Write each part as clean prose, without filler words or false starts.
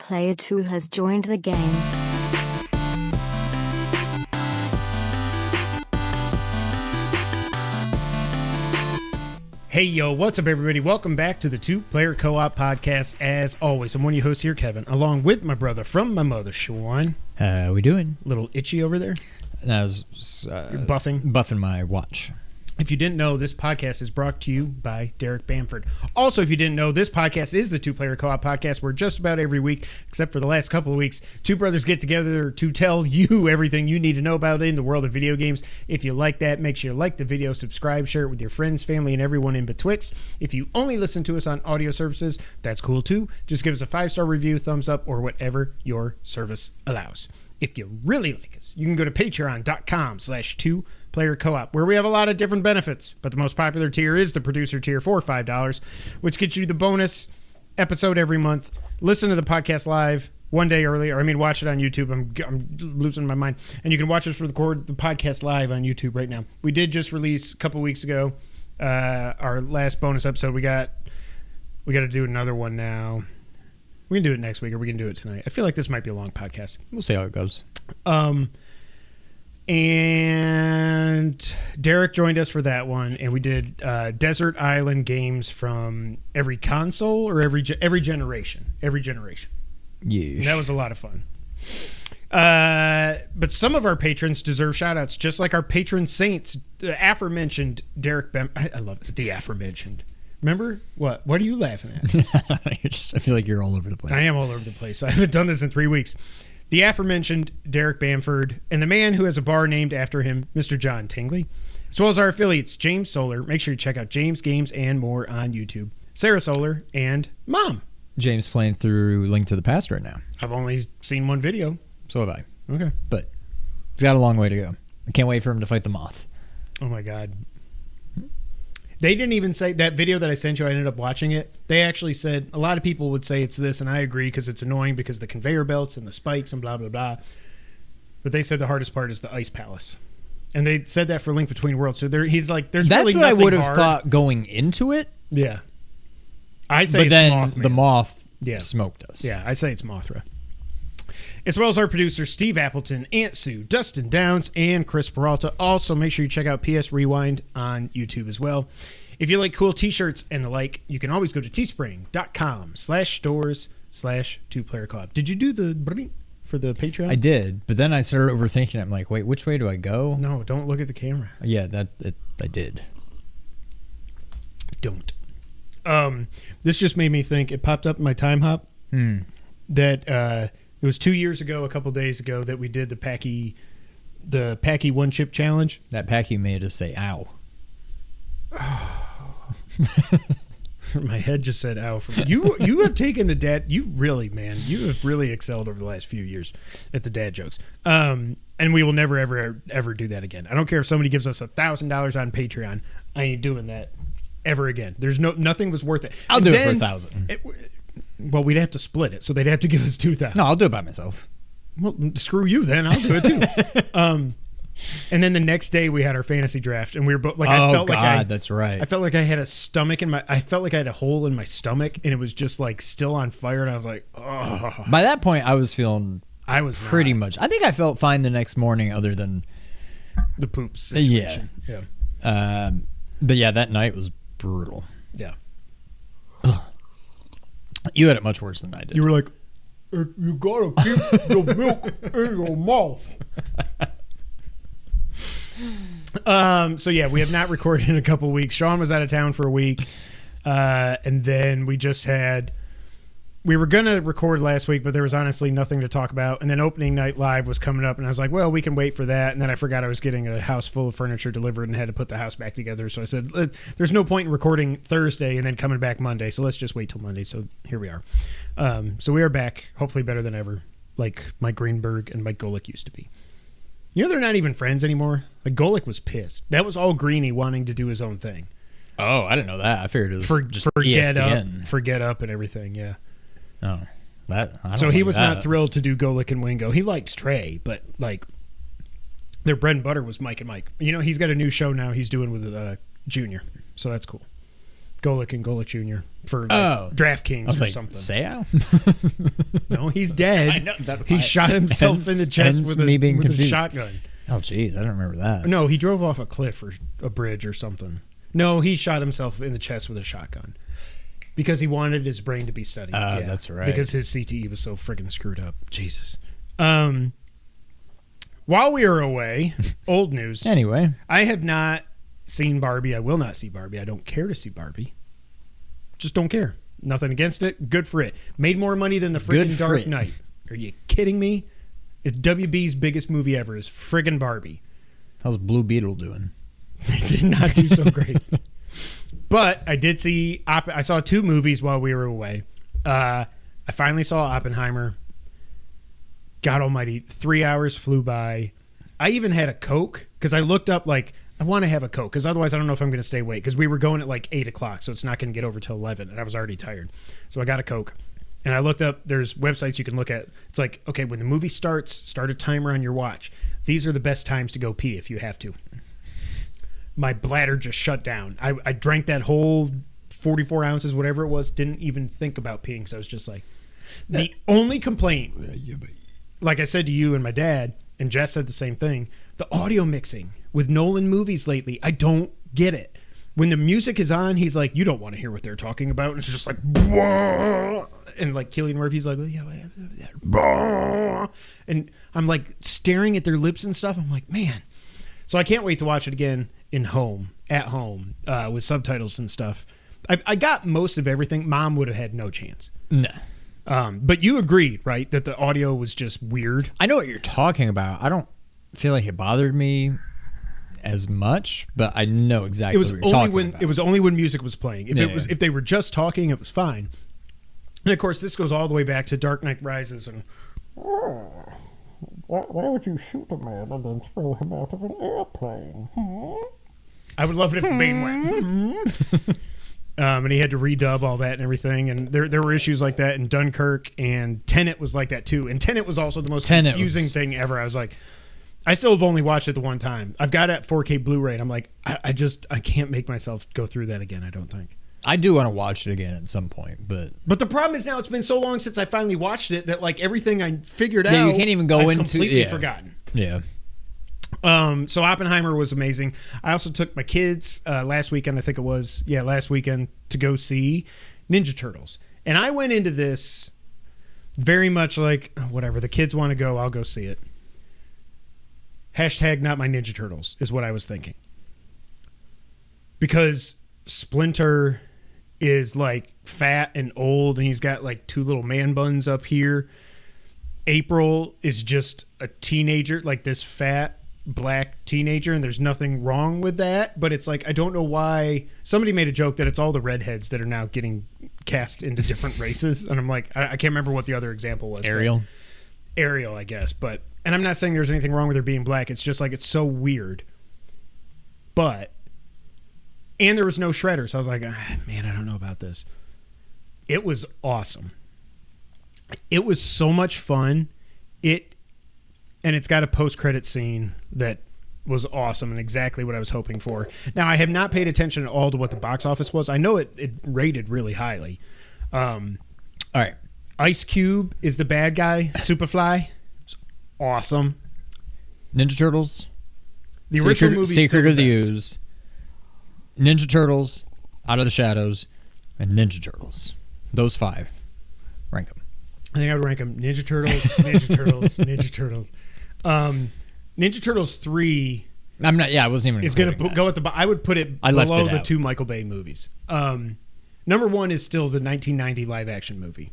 Player 2 has joined the game. Hey, yo, what's up, everybody? Welcome back to the Two-Player Co-op Podcast. As always, I'm one of your hosts here, Kevin, along with my brother from my mother, Sean. How we doing? A little itchy over there? I was You're buffing my watch. If you didn't know, this podcast is brought to you by Derek Bamford. Also, if you didn't know, this podcast is the Two-Player Co-op Podcast, where just about every week, except for the last couple of weeks, two brothers get together to tell you everything you need to know about in the world of video games. If you like that, make sure you like the video, subscribe, share it with your friends, family, and everyone in betwixt. If you only listen to us on audio services, that's cool too. Just give us a 5-star review, thumbs up, or whatever your service allows. If you really like us, you can go to patreon.com/2Player Co-op, where we have a lot of different benefits, but the most popular tier is the producer tier for $5, which gets you the bonus episode every month. Listen to the podcast live one day earlier. Watch it on YouTube. I'm losing my mind. And you can watch us record the podcast live on YouTube right now. We did just release a couple weeks ago our last bonus episode. We got to do another one now. We can do it next week, or we can do it tonight. I feel like this might be a long podcast. We'll see how it goes. And Derek joined us for that one, and we did Desert Island games from every console or every generation. Yeah, that was a lot of fun. But some of our patrons deserve shout-outs, just like our patron saints, the aforementioned Derek I love it, the aforementioned. Remember? What are you laughing at? I feel like you're all over the place. I am all over the place. I haven't done this in 3 weeks. The aforementioned Derek Bamford, and the man who has a bar named after him, Mr. John Tingley, as well as our affiliates, James Solar. Make sure you check out James Games and More on YouTube. Sarah Solar and Mom. James playing through Link to the Past right now. I've only seen one video. So have I. Okay. But he's got a long way to go. I can't wait for him to fight the moth. Oh, my God. They didn't even say that video that I sent you. I ended up watching it. They actually said a lot of people would say it's this, and I agree because it's annoying because the conveyor belts and the spikes and blah, blah, blah. But they said the hardest part is the ice palace. And they said that for Link Between Worlds. So he's like, there's That's really what nothing I would have hard. thought going into it. Yeah. I say but it's then Mothman. the moth smoked us. Yeah, I say it's Mothra. As well as our producers, Steve Appleton, Aunt Sue, Dustin Downs, and Chris Peralta. Also, make sure you check out PS Rewind on YouTube as well. If you like cool t-shirts and the like, you can always go to teespring.com/stores/2Player Co-op. Did you do the brrrr for the Patreon? I did, but then I started overthinking it. I'm like, wait, which way do I go? No, don't look at the camera. Yeah, I did. Don't. This just made me think. It popped up in my time hop that it was 2 years ago, a couple days ago, that we did the Packy one chip challenge. That Packy made us say "ow." My head just said "ow." You have taken the dad. You have really excelled over the last few years at the dad jokes. And we will never ever do that again. I don't care if somebody gives us $1,000 on Patreon. I ain't doing that ever again. There's nothing was worth it. I'll do it for $1,000. Well, we'd have to split it, so they'd have to give us $2,000. No, I'll do it by myself. Well, screw you then. I'll do it too. And then the next day we had our fantasy draft, and we were both like, that's right. I felt like I had a I felt like I had a hole in my stomach, and it was just like still on fire, and I was like, oh. By that point, I was feeling pretty much. I think I felt fine the next morning, other than the poops situation. Yeah. But yeah, that night was brutal. Yeah. You had it much worse than I did. You were like, you gotta keep the milk in your mouth. So yeah, we have not recorded in a couple weeks. Sean was out of town for a week, and then we were gonna record last week, but there was honestly nothing to talk about. And then opening night live was coming up, and I was like, well, we can wait for that. And then I forgot I was getting a house full of furniture delivered and had to put the house back together. So I said, there's no point in recording Thursday and then coming back Monday, so let's just wait till Monday. So here we are. So we are back, hopefully better than ever, like Mike Greenberg and Mike Golick used to be. You know, they're not even friends anymore. Like, Golick was pissed. That was all Greeny wanting to do his own thing. Oh, I didn't know that. I figured it was just ESPN. Forget Up and everything, yeah. Oh, so he was not thrilled to do Golick and Wingo. He likes Trey, but like their bread and butter was Mike and Mike. You know, he's got a new show now he's doing with Junior, so that's cool. Golick and Golick Jr. for DraftKings or something. Sayao? No, he's dead. I know, he shot himself in the chest with a shotgun. Oh, geez, I don't remember that. No, he drove off a cliff or a bridge or something. No, he shot himself in the chest with a shotgun because he wanted his brain to be studied. That's right. Because his CTE was so friggin' screwed up. Jesus. While we are away, old news. Anyway. I have not seen Barbie. I will not see Barbie. I don't care to see Barbie. Just don't care. Nothing against it. Good for it. Made more money than the friggin' Dark Knight. Are you kidding me? It's WB's biggest movie ever is friggin' Barbie. How's Blue Beetle doing? It did not do so great. But I did see, I saw 2 movies while we were away. I finally saw Oppenheimer. God almighty, 3 hours flew by. I even had a Coke because I looked up like, I want to have a Coke because otherwise I don't know if I'm going to stay awake because we were going at like 8 o'clock, so it's not going to get over till 11 and I was already tired. So I got a Coke and I looked up, there's websites you can look at. It's like, okay, when the movie starts, start a timer on your watch. These are the best times to go pee if you have to. My bladder just shut down. I drank that whole 44 ounces, whatever it was, didn't even think about peeing. So I was just like, the only complaint, like I said to you and my dad, and Jess said the same thing, the audio mixing with Nolan movies lately, I don't get it. When the music is on, he's like, you don't want to hear what they're talking about. And it's just like, bah! And like Cillian Murphy's like, bah! And I'm like staring at their lips and stuff. I'm like, man. So I can't wait to watch it again at home, with subtitles and stuff. I got most of everything. Mom would have had no chance. No. But you agreed, right, that the audio was just weird? I know what you're talking about. I don't feel like it bothered me as much, but I know exactly what you're talking about. It was only when music was playing. If they were just talking, it was fine. And of course, this goes all the way back to Dark Knight Rises and why would you shoot a man and then throw him out of an airplane? I would love it if Bane went. And he had to redub all that and everything. And there were issues like that in Dunkirk, and Tenet was like that too. And Tenet was also the most confusing thing ever. I was like, I still have only watched it the one time. I've got it at 4K Blu-ray, and I'm like, I can't make myself go through that again, I don't think. I do want to watch it again at some point, but the problem is now it's been so long since I finally watched it that like everything I figured out, you can't even go I've into completely forgotten. Yeah. So Oppenheimer was amazing. I also took my kids last weekend, I think it was, last weekend to go see Ninja Turtles, and I went into this very much like whatever the kids want to go, I'll go see it. # not my Ninja Turtles is what I was thinking, because Splinter is like fat and old and he's got like 2 little man buns up here. April is just a teenager, like this fat black teenager, and there's nothing wrong with that, but it's like I don't know why. Somebody made a joke that it's all the redheads that are now getting cast into different races, and I'm like, I can't remember what the other example was. Ariel, I guess, but, and I'm not saying there's anything wrong with her being black, it's just like it's so weird. And there was no Shredder, so I was like, man, I don't know about this. It was awesome. It was so much fun. And it's got a post-credit scene that was awesome and exactly what I was hoping for. Now, I have not paid attention at all to what the box office was. I know it rated really highly. All right. Ice Cube is the bad guy. Superfly. Awesome. Ninja Turtles. The original movie. Secret of the Ooze. Ninja Turtles, Out of the Shadows, and Ninja Turtles. Those 5. Rank them. I think I would rank them Ninja Turtles, Ninja Turtles, Ninja Turtles. Ninja Turtles 3. I wasn't even. Is going to go at the. I would put it below the 2 Michael Bay movies. Number 1 is still the 1990 live action movie.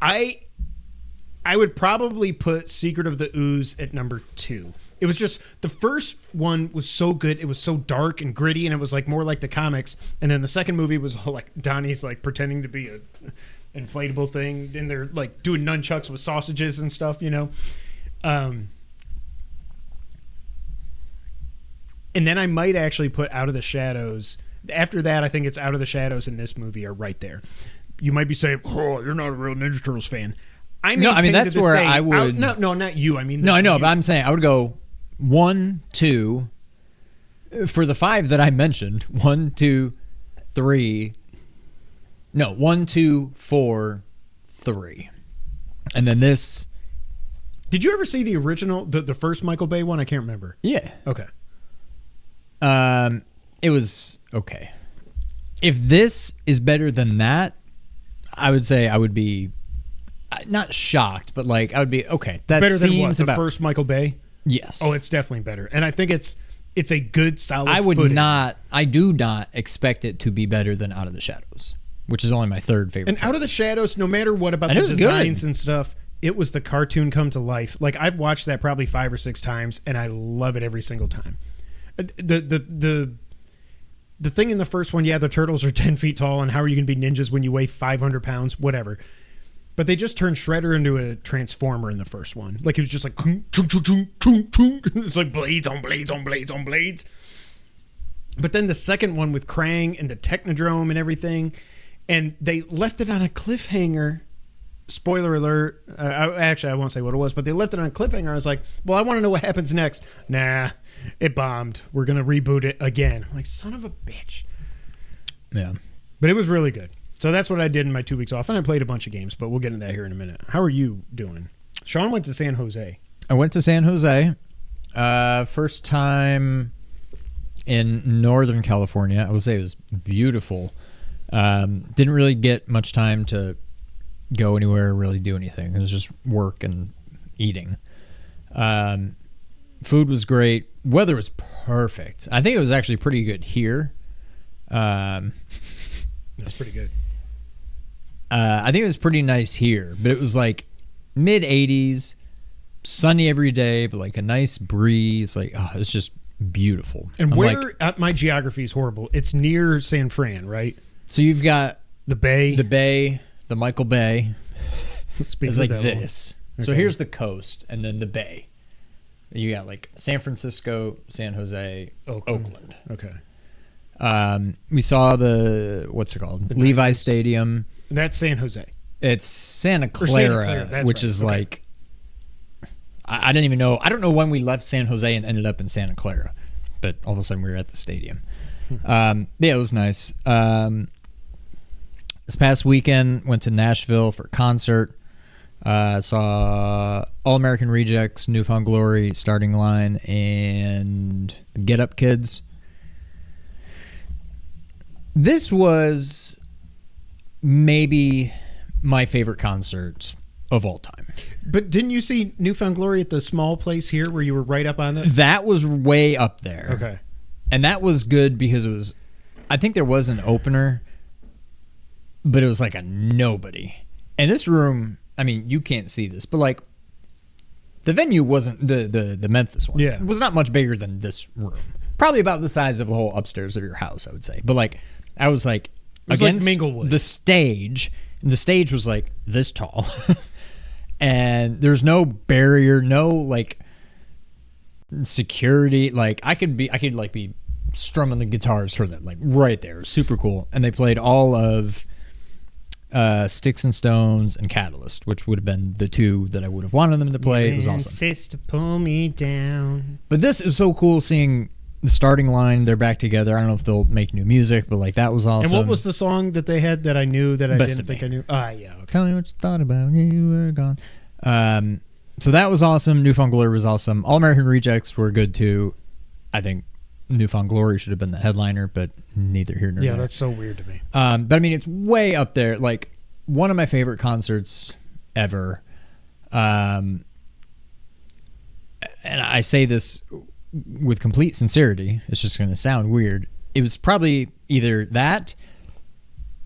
I would probably put Secret of the Ooze at number 2. It was just, the first one was so good. It was so dark and gritty, and it was like more like the comics. And then the second movie was like Donnie's like pretending to be a inflatable thing, and they're like doing nunchucks with sausages and stuff, you know. And then I might actually put Out of the Shadows. After that, I think it's Out of the Shadows and this movie are right there. You might be saying, "Oh, you're not a real Ninja Turtles fan." That's where I would. No, not you. I mean, no, I know, but I'm saying I would go 1, 2, For the 5 that I mentioned, 1, 2, 3. No, 1, 2, 4, 3. And then this. Did you ever see the original, the first Michael Bay one? I can't remember. Yeah. Okay. It was okay. If this is better than that, I would say I would be not shocked, but like I would be okay. That Better than what? seems The about first Michael Bay? yes. Oh, it's definitely better. And I think it's a good, solid I would footing. not. I do not expect it to be better than Out of the Shadows, which is only my 3rd favorite. And Out of the Shadows, no matter what about And the it was designs good. and stuff, it was the cartoon come to life. Like I've watched that probably 5 or 6 times, and I love it every single time. The thing in the first one, yeah, the turtles are 10 feet tall, and how are you going to be ninjas when you weigh 500 pounds? Whatever. But they just turned Shredder into a transformer in the first one. Like he was just like, chung, chung, chung, chung, chung, chung. It's like blades on blades on blades on blades. But then the second one with Krang and the Technodrome and everything, and they left it on a cliffhanger. Spoiler alert. I won't say what it was, but they left it on a cliffhanger. I was like, well, I want to know what happens next. Nah, it bombed. We're going to reboot it again. I'm like, son of a bitch. Yeah. But it was really good. So that's what I did in my 2 weeks off. And I played a bunch of games, but we'll get into that here in a minute. How are you doing? Sean went to San Jose. I went to San Jose. First time in Northern California. I would say it was beautiful. Didn't really get much time to go anywhere or really do anything. It was just work and eating. Food was great. Weather was perfect. I think it was actually pretty good here. That's pretty good. I think it was pretty nice here, but it was like mid 80s, sunny every day, but like a nice breeze. Like, oh, it's just beautiful. And I'm my geography is horrible. It's near San Fran, right? So you've got The Bay. the Michael Bay. Speak It's of like the devil. this. So Okay. here's the coast, and then the bay. You got like San Francisco, San Jose, Oakland. Okay. We saw what's it called? The Levi Niners. Stadium. That's San Jose. It's Santa Santa Clara, Clara, that's which right. is Okay. like I didn't even know. I don't know when we left San Jose and ended up in Santa Clara, but all of a sudden we were at the stadium. Yeah, it was nice. This past weekend went to Nashville for a concert. Saw All American Rejects, Newfound Glory, Starting Line, and Get Up Kids. This was maybe my favorite concert of all time. But didn't you see Newfound Glory at the small place here where you were right up on it? That was way up there. Okay. And that was good because it was, I think there was an opener, but it was like a nobody. And this room, I mean, you can't see this, but like the venue wasn't the Memphis one. Yeah. It was not much bigger than this room. Probably about the size of the whole upstairs of your house, I would say. But like, I was like was like against Minglewood. the stage, and the stage was like this tall. And there's no barrier, no like security. Like I could like be strumming the guitars for them, like right there. It was super cool. And they played all of Sticks and Stones and Catalyst, which would have been the two that I would have wanted them to play. It was awesome. Sister, pull me down. But this is so cool seeing the Starting Line. They're back together. I don't know if they'll make new music, but like that was awesome. And what was the song that they had that I knew that I Best didn't of think Me. I knew? Ah, yeah. Okay. Tell me what you thought about when you were gone. So that was awesome. Newfound Glory was awesome. All American Rejects were good too. I think Newfound Glory should have been the headliner, but neither here nor Yeah, there. that's so weird to me. But I mean, it's way up there. Like one of my favorite concerts ever. And I say this with complete sincerity. It's just going to sound weird. It was probably either that,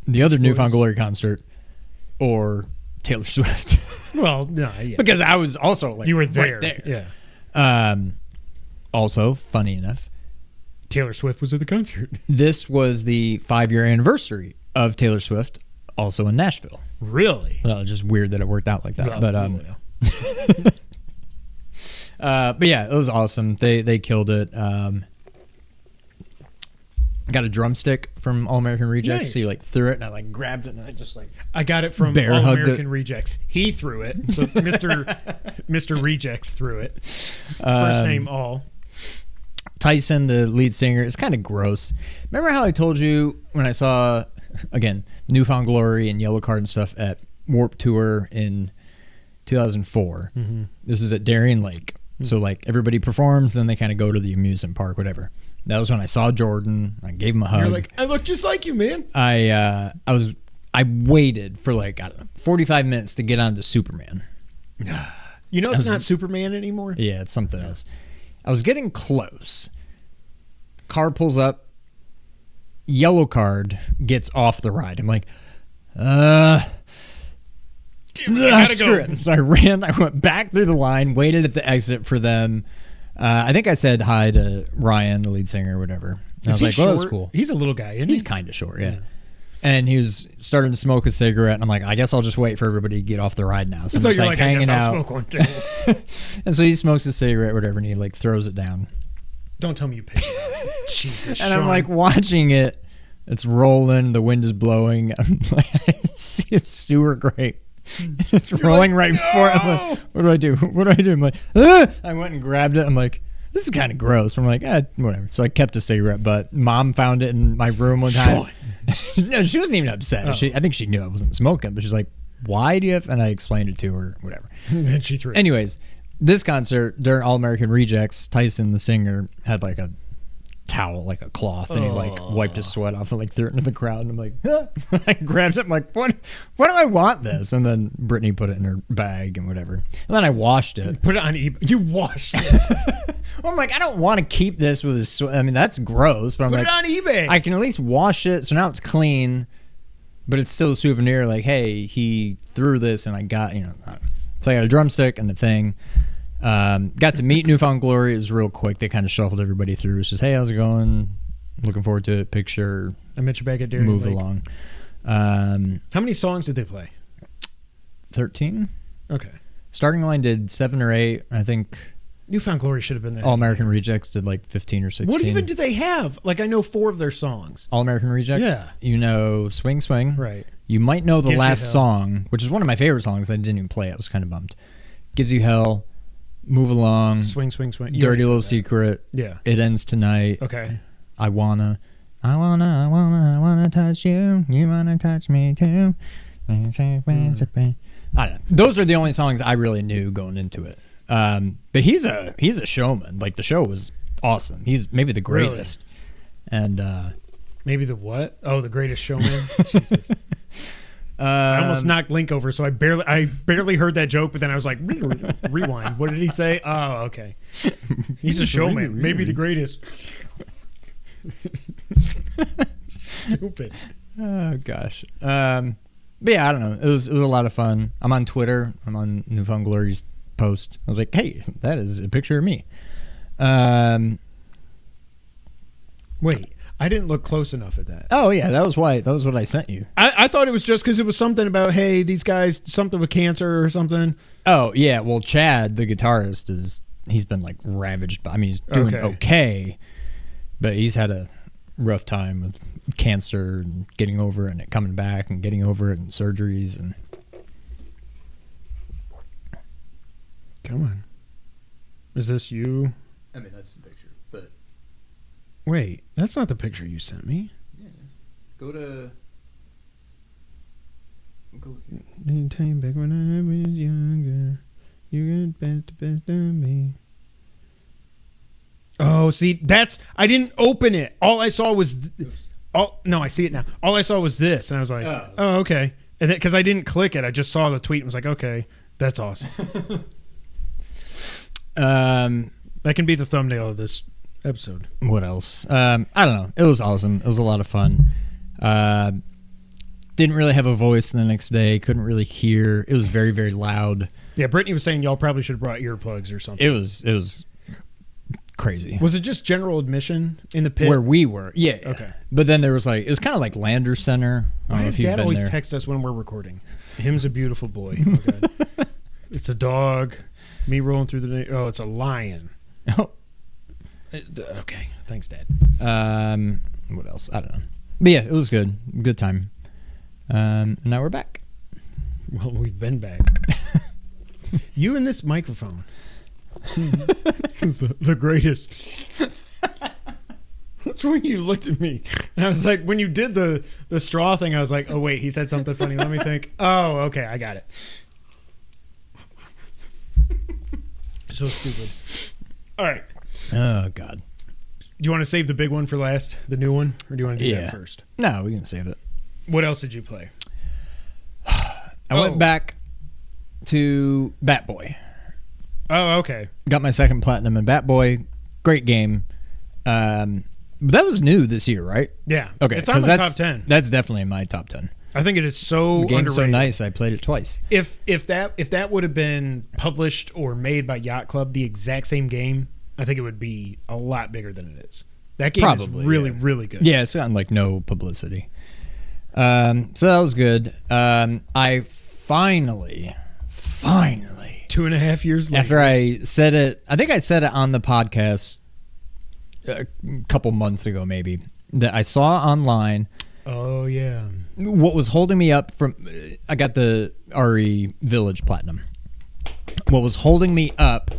the other Newfound Glory concert, or Taylor Swift. Well, no, yeah. Because I was also like You were there. right there. Yeah. Also, funny enough, Taylor Swift was at the concert. this was the 5-year anniversary of Taylor Swift, also in Nashville. Really? Well, it's just weird that it worked out like that. Oh, But but yeah, it was awesome. They killed it. Got a drumstick from All American Rejects. Nice. So he like threw it, and I like grabbed it, and I just like I got it from Bear All hugged American it. Rejects. He threw it. So Mr. Rejects threw it. First name All. Tyson, the lead singer, is kind of gross. Remember how I told you when I saw, again, Newfound Glory and Yellow Card and stuff at Warped Tour in 2004? Mm-hmm. This was at Darien Lake. Mm-hmm. So, like, everybody performs, then they kind of go to the amusement park, whatever. That was when I saw Jordan. I gave him a hug. You're like, I look just like you, man. I waited for, like, I don't know, 45 minutes to get onto Superman. You know it's not Superman anymore? Yeah, it's something else. I was getting close. Car pulls up. Yellow Card gets off the ride. I'm like, I gotta go. It. So I ran. I went back through the line, waited at the exit for them. I think I said hi to Ryan, the lead singer, or whatever. I was like, well, that was cool. He's a little guy, isn't he? He's kind of short, yeah. And he was starting to smoke a cigarette, and I'm like, I guess I'll just wait for everybody to get off the ride now. So I'm just like hanging out. I'll smoke one too. And so he smokes a cigarette, whatever, and he like throws it down. Don't tell me you paid. Jesus. And Sean. I'm like watching it. It's rolling. The wind is blowing. I'm like, I see a sewer grate. It's rolling like, right before. I'm like, what do I do? What do I do? I'm like, ah! I went and grabbed it. I'm like, this is kind of gross. I'm like, whatever. So I kept a cigarette, but Mom found it in my room one time. No, she wasn't even upset. Oh. I think she knew I wasn't smoking, but she's like, why do you have? And I explained it to her, whatever. And then she threw it. Anyways, this concert during All American Rejects, Tyson, the singer, had like a towel, like a cloth, and he like wiped his sweat off and like threw it into the crowd. And I'm like, ah. I grabbed it. I'm like, what do I want this? And then Brittany put it in her bag and whatever. And then I washed it. Put it on eBay. You washed it. Well, I'm like, I don't want to keep this with his sweat. I mean, that's gross. But I'm put like, it on eBay. I can at least wash it. So now it's clean, but it's still a souvenir. Like, hey, he threw this and I got, so I got a drumstick and a thing. Got to meet Newfound Glory. It was real quick. They kind of shuffled everybody through. It's just, hey, how's it going? Looking forward to it. Picture. I met you back at Darien Move Lake. along. How many songs did they play? 13. Okay. Starting Line did 7 or 8. I think Newfound Glory should have been there. All American Rejects did like 15 or 16. What even do they have? Like, I know 4 of their songs. All American Rejects? Yeah. You know Swing Swing. Right. You might know the Gives last song, which is one of my favorite songs. I didn't even play it. I was kind of bummed. Gives You Hell. Move Along. Swing, Swing, Swing. Dirty Little Secret. Yeah. It Ends Tonight. Okay. I wanna touch you. You wanna touch me too. I don't know. Those are the only songs I really knew going into it. But he's a showman. Like, the show was awesome. He's maybe the greatest. Really? And maybe the what? Oh, the greatest showman. Jesus. I almost knocked Link over, so I barely heard that joke, but then I was like, rewind. What did he say? Oh, okay. He's a showman. Maybe the greatest. Stupid. Oh, gosh. But yeah, I don't know. It was a lot of fun. I'm on Twitter. I'm on Newfound Glory's post. I was like, hey, that is a picture of me. Wait. I didn't look close enough at that. Oh, yeah. That was what I sent you. I thought it was just because it was something about, hey, these guys, something with cancer or something. Oh, yeah. Well, Chad, the guitarist, he's been like ravaged by, I mean, he's doing okay, but he's had a rough time with cancer and getting over it and it coming back and getting over it and surgeries. And come on. Is this you? I mean, that's the picture, but. Wait, that's not the picture you sent me. Yeah. Go here. Anytime back when I was younger, you got best of me. Oh, see, I didn't open it. All I saw was, no, I see it now. All I saw was this, and I was like, oh okay. And because I didn't click it, I just saw the tweet and was like, okay, that's awesome. That can be the thumbnail of this episode. What else? I don't know. It was awesome. It was a lot of fun. Didn't really have a voice the next day. Couldn't really hear. It was very, very loud. Yeah, Brittany was saying y'all probably should have brought earplugs or something. It was crazy. Was it just general admission in the pit? Where we were. Yeah. Okay. But then there was it was kind of like Lander Center. Why does Dad always text us when we're recording? Him's a beautiful boy. Oh, God. It's a dog. Me rolling through the... Oh, it's a lion. Oh. Okay. Thanks, Dad. What else? I don't know. But yeah, it was good. Good time. And now we're back. Well, we've been back. You and this microphone. The greatest. That's when you looked at me, and I was like, when you did the straw thing, I was like, oh wait, he said something funny. Let me think. Oh, okay, I got it. So stupid. All right. Oh God. Do you want to save the big one for last, the new one, or do you want to do that first? No, we can save it. What else did you play? I went back to Bat Boy. Oh, okay. Got my second platinum in Bat Boy. Great game. But that was new this year, right? Yeah. Okay. It's on the top 10. That's definitely in my top 10. I think it is so The game's underrated. so nice. I played it twice. If that would have been published or made by Yacht Club, the exact same game, I think it would be a lot bigger than it is. That game is really, really good. Yeah, it's gotten like no publicity. So that was good. I finally 2.5 years later, after I said it, I think I said it on the podcast a couple months ago, maybe, that I saw online. Oh yeah. What was holding me up from, I got the RE Village Platinum. What was holding me up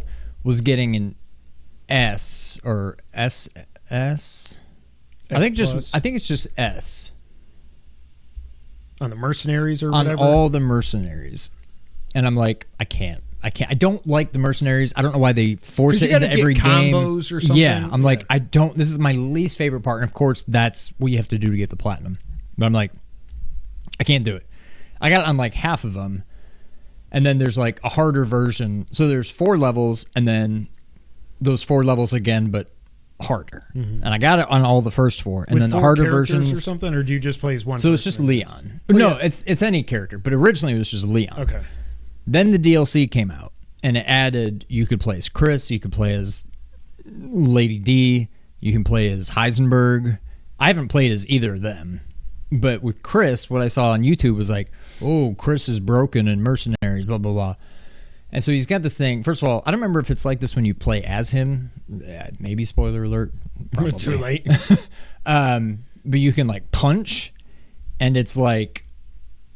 was getting an S or SS. I think it's just S. On the Mercenaries or On whatever? all the Mercenaries. And I'm like, I can't. I don't like the Mercenaries. I don't know why they force it into every game. Combos or something. Yeah, I'm like, I don't. This is my least favorite part. And of course, that's what you have to do to get the platinum. But I'm like, I can't do it. I got it on like half of them. And then there's like a harder version. So there's 4 levels and then those 4 levels again, but harder. Mm-hmm. And I got it on all the first 4. And with then the 4 harder characters versions or something, or do you just play as one? So it's just Leon. No, it's any character, but originally it was just Leon. Okay. Then the DLC came out and it added, you could play as Chris, you could play as Lady D, you can play as Heisenberg. I haven't played as either of them. But with Chris, what I saw on YouTube was like, oh, Chris is broken in Mercenaries, blah, blah, blah. And so he's got this thing. First of all, I don't remember if it's like this when you play as him. Maybe spoiler alert. Probably. Too late. But you can like punch, and it's like,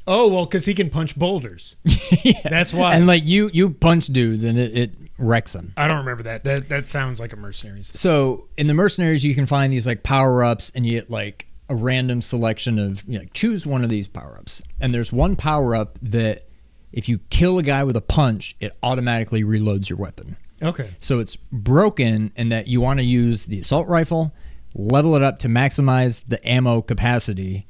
oh well, because he can punch boulders. yeah. That's why. And like you punch dudes, and it wrecks them. I don't remember that. That sounds like a Mercenaries. So in the Mercenaries, you can find these like power ups, and you get like a random selection of, you know, choose one of these power ups, and there's one power up that if you kill a guy with a punch, it automatically reloads your weapon. Okay. So it's broken in that you want to use the assault rifle, level it up to maximize the ammo capacity,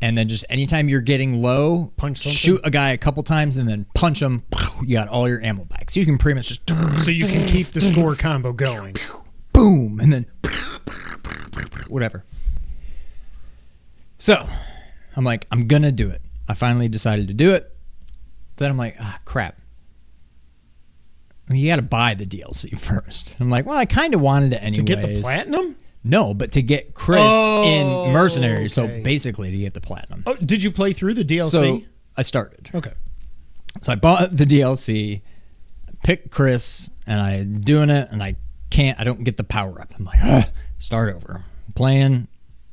and then just anytime you're getting low, punch something? Shoot a guy a couple times and then punch him. You got all your ammo back. So you can pretty much just... So you can keep the score combo going. Boom! And then... Whatever. So, I'm like, I'm going to do it. I finally decided to do it. Then I'm like, crap. I mean, you got to buy the DLC first. I'm like, well, I kind of wanted it anyways. To get the platinum? No, but to get Chris in Mercenaries. Okay. So basically to get the platinum. Oh, did you play through the DLC? So I started. Okay. So I bought the DLC, picked Chris, and I'm doing it, and I don't get the power up. I'm like, start over. I'm playing.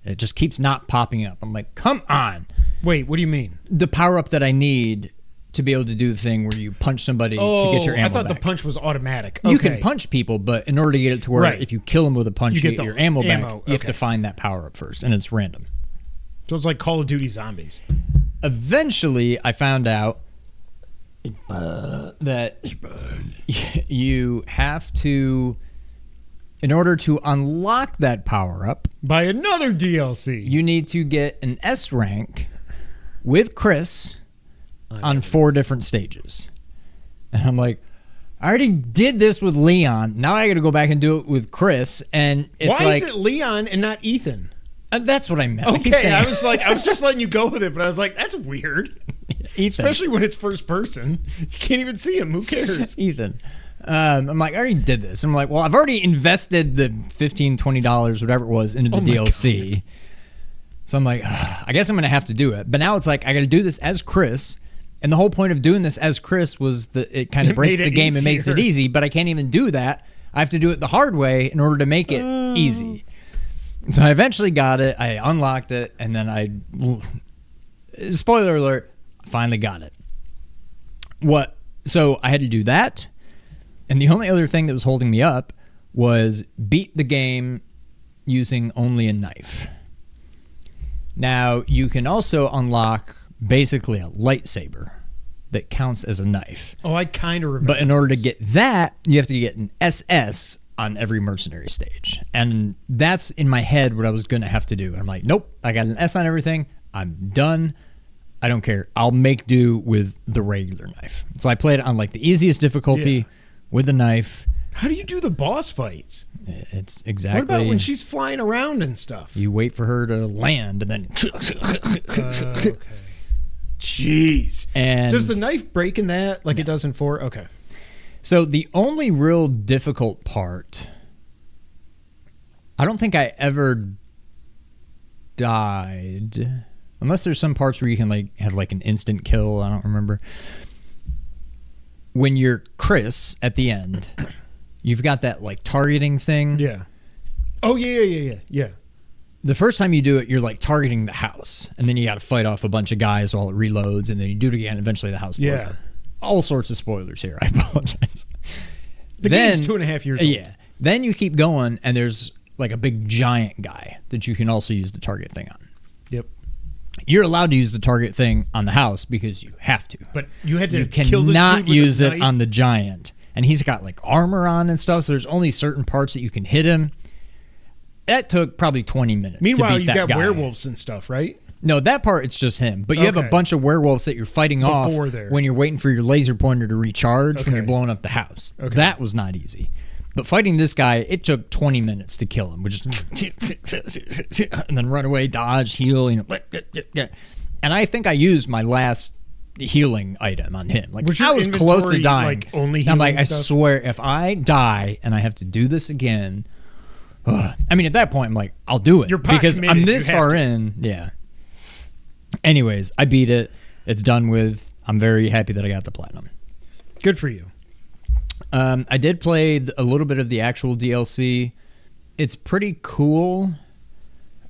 It just keeps not popping up. I'm like, come on. Wait, what do you mean? The power up that I need to be able to do the thing where you punch somebody to get your ammo I thought back. the punch was automatic. Okay. You can punch people, but in order to get it to where if you kill them with a punch, you get your ammo back, you have to find that power up first, and it's random. So it's like Call of Duty Zombies. Eventually, I found out that you have to, in order to unlock that power up, buy another DLC. You need to get an S rank with Chris on 4 different stages. And I'm like, I already did this with Leon. Now I got to go back and do it with Chris. And it's why like, is it Leon and not Ethan? That's what I meant. Okay, I was like, I was just letting you go with it, but I was like, that's weird. Ethan. Especially when it's first person. You can't even see him. Who cares? Ethan. I'm like, I already did this. I'm like, well, I've already invested the $15, $20, whatever it was, into the DLC. God. So I'm like, I guess I'm going to have to do it. But now it's like, I got to do this as Chris. And the whole point of doing this as Chris was that it kind of breaks the game and makes it easy. But I can't even do that. I have to do it the hard way in order to make it easy. So I eventually got it. I unlocked it. And then spoiler alert, finally got it. So I had to do that. And the only other thing that was holding me up was beat the game using only a knife. Now, you can also unlock basically a lightsaber that counts as a knife. Oh, I kind of remember. But in order to get that, you have to get an SS on every mercenary stage. And that's in my head what I was going to have to do. And I'm like, nope, I got an S on everything. I'm done. I don't care. I'll make do with the regular knife. So I played it on like the easiest difficulty with the knife. How do you do the boss fights? It's exactly. What about when she's flying around and stuff? You wait for her to land and then. Okay. Jeez. And does the knife break in that like it does in 4? Okay. So the only real difficult part, I don't think I ever died, unless there's some parts where you can like have like an instant kill. I don't remember. When you're Chris at the end, you've got that like targeting thing. Yeah. Oh yeah. The first time you do it, you're like targeting the house, and then you got to fight off a bunch of guys while it reloads, and then you do it again. Eventually, the house blows up. All sorts of spoilers here. I apologize. The game's 2.5 years old. Yeah. Then you keep going, and there's like a big giant guy that you can also use the target thing on. Yep. You're allowed to use the target thing on the house because you have to. But you had to You kill this cannot dude with use a it knife? on the giant. And he's got like armor on and stuff, so there's only certain parts that you can hit him. That took probably 20 minutes. Meanwhile, to beat you that got guy. werewolves and stuff, right? No, that part, it's just him. But you have a Okay. bunch of werewolves that you're fighting off Before there. when you're waiting for your laser pointer to recharge when Okay. you're blowing up the house. Okay. That was not easy. But fighting this guy, it took 20 minutes to kill him. We just and then run away, dodge, heal. And I think I used my last healing item on him. Like Was your I was close to inventory, dying. like, only I'm like, healing I stuff? swear, if I die and I have to do this again, I mean, at that point, I'm like, I'll do it You're pot because I'm committed. this You have far to. in. Yeah. Anyways, I beat it. It's done with. I'm very happy that I got the platinum. Good for you. I did play a little bit of the actual DLC. It's pretty cool.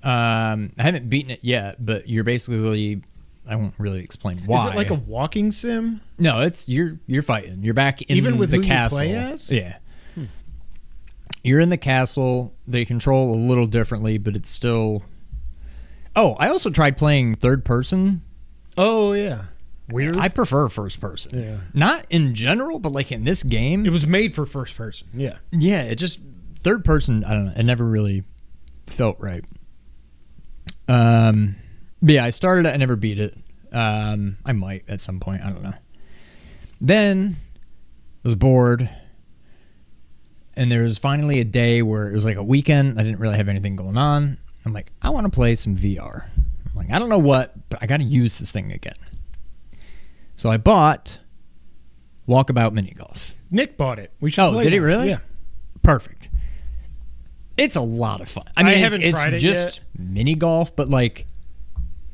I haven't beaten it yet, but you're basically. I won't really explain why. Is it like a walking sim? No, it's you're fighting. You're back in Even with the who you castle. play as? Yeah. You're in the castle. They control a little differently, but it's still. Oh, I also tried playing third person. Oh yeah. Weird. I prefer first person. Yeah. Not in general, but like in this game. It was made for first person. Yeah. Yeah, it just third person. I don't know. It never really felt right. But yeah, I started it. I never beat it. I might at some point. I don't know. Then I was bored, and there was finally a day where it was like a weekend. I didn't really have anything going on. I'm like, I want to play some VR. I'm like, I don't know what, but I got to use this thing again. So I bought Walkabout Mini Golf. Nick bought it. We should. Oh, play did he one. really? Yeah. Perfect. It's a lot of fun. I mean, haven't it's tried it just yet. mini golf, but like,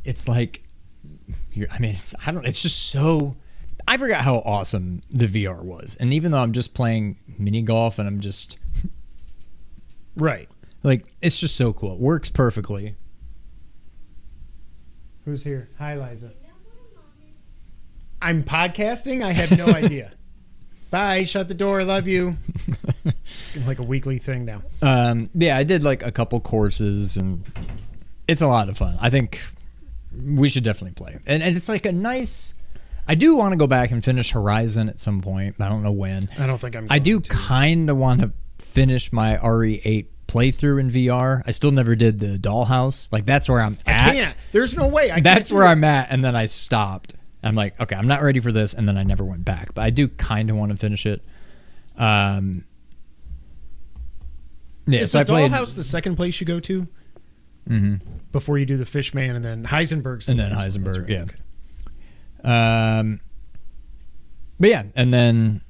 it's like, it's just so. I forgot how awesome the VR was, and even though I'm just playing mini golf and I'm just Right. like, it's just so cool. It works perfectly. Who's here? Hi, Liza. I'm podcasting. I have no idea. Bye. Shut the door. Love you. It's like a weekly thing now. Yeah, I did like a couple courses, and it's a lot of fun. I think we should definitely play. And it's like a nice. I do want to go back and finish Horizon at some point. I don't know when. I don't think I'm. I do going to. kind of want to finish my RE8 playthrough in VR. I still never did the Dollhouse. Like, that's where I'm at. I can't. There's no way. That's where I'm at, and then I stopped. I'm like, okay, I'm not ready for this, and then I never went back. But I do kind of want to finish it. Yeah, Is so the I played, Dollhouse the second place you go to before you do the Fishman and then Heisenberg's the and then last one. That's Heisenberg, right. yeah. Okay. But yeah, and then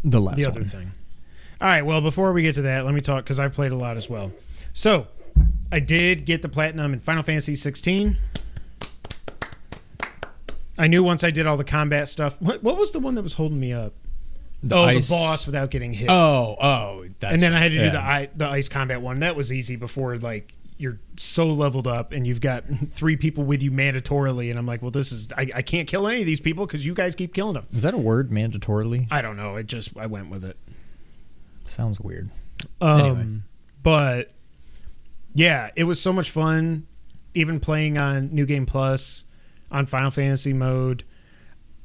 the last The one. other thing. All right. Well, before we get to that, let me talk because I've played a lot as well. So, I did get the platinum in Final Fantasy 16. I knew once I did all the combat stuff. What was the one that was holding me up? The the ice- boss without getting hit. Oh, that's and then I had to do right. the ice combat one. That was easy before like you're so leveled up and you've got 3 people with you mandatorily, and I'm like, well, this is I can't kill any of these people because you guys keep killing them. Is that a word, mandatorily? I don't know. I went with it. Sounds weird. Anyway. But Yeah, it was so much fun. Even playing on New Game Plus, on Final Fantasy mode.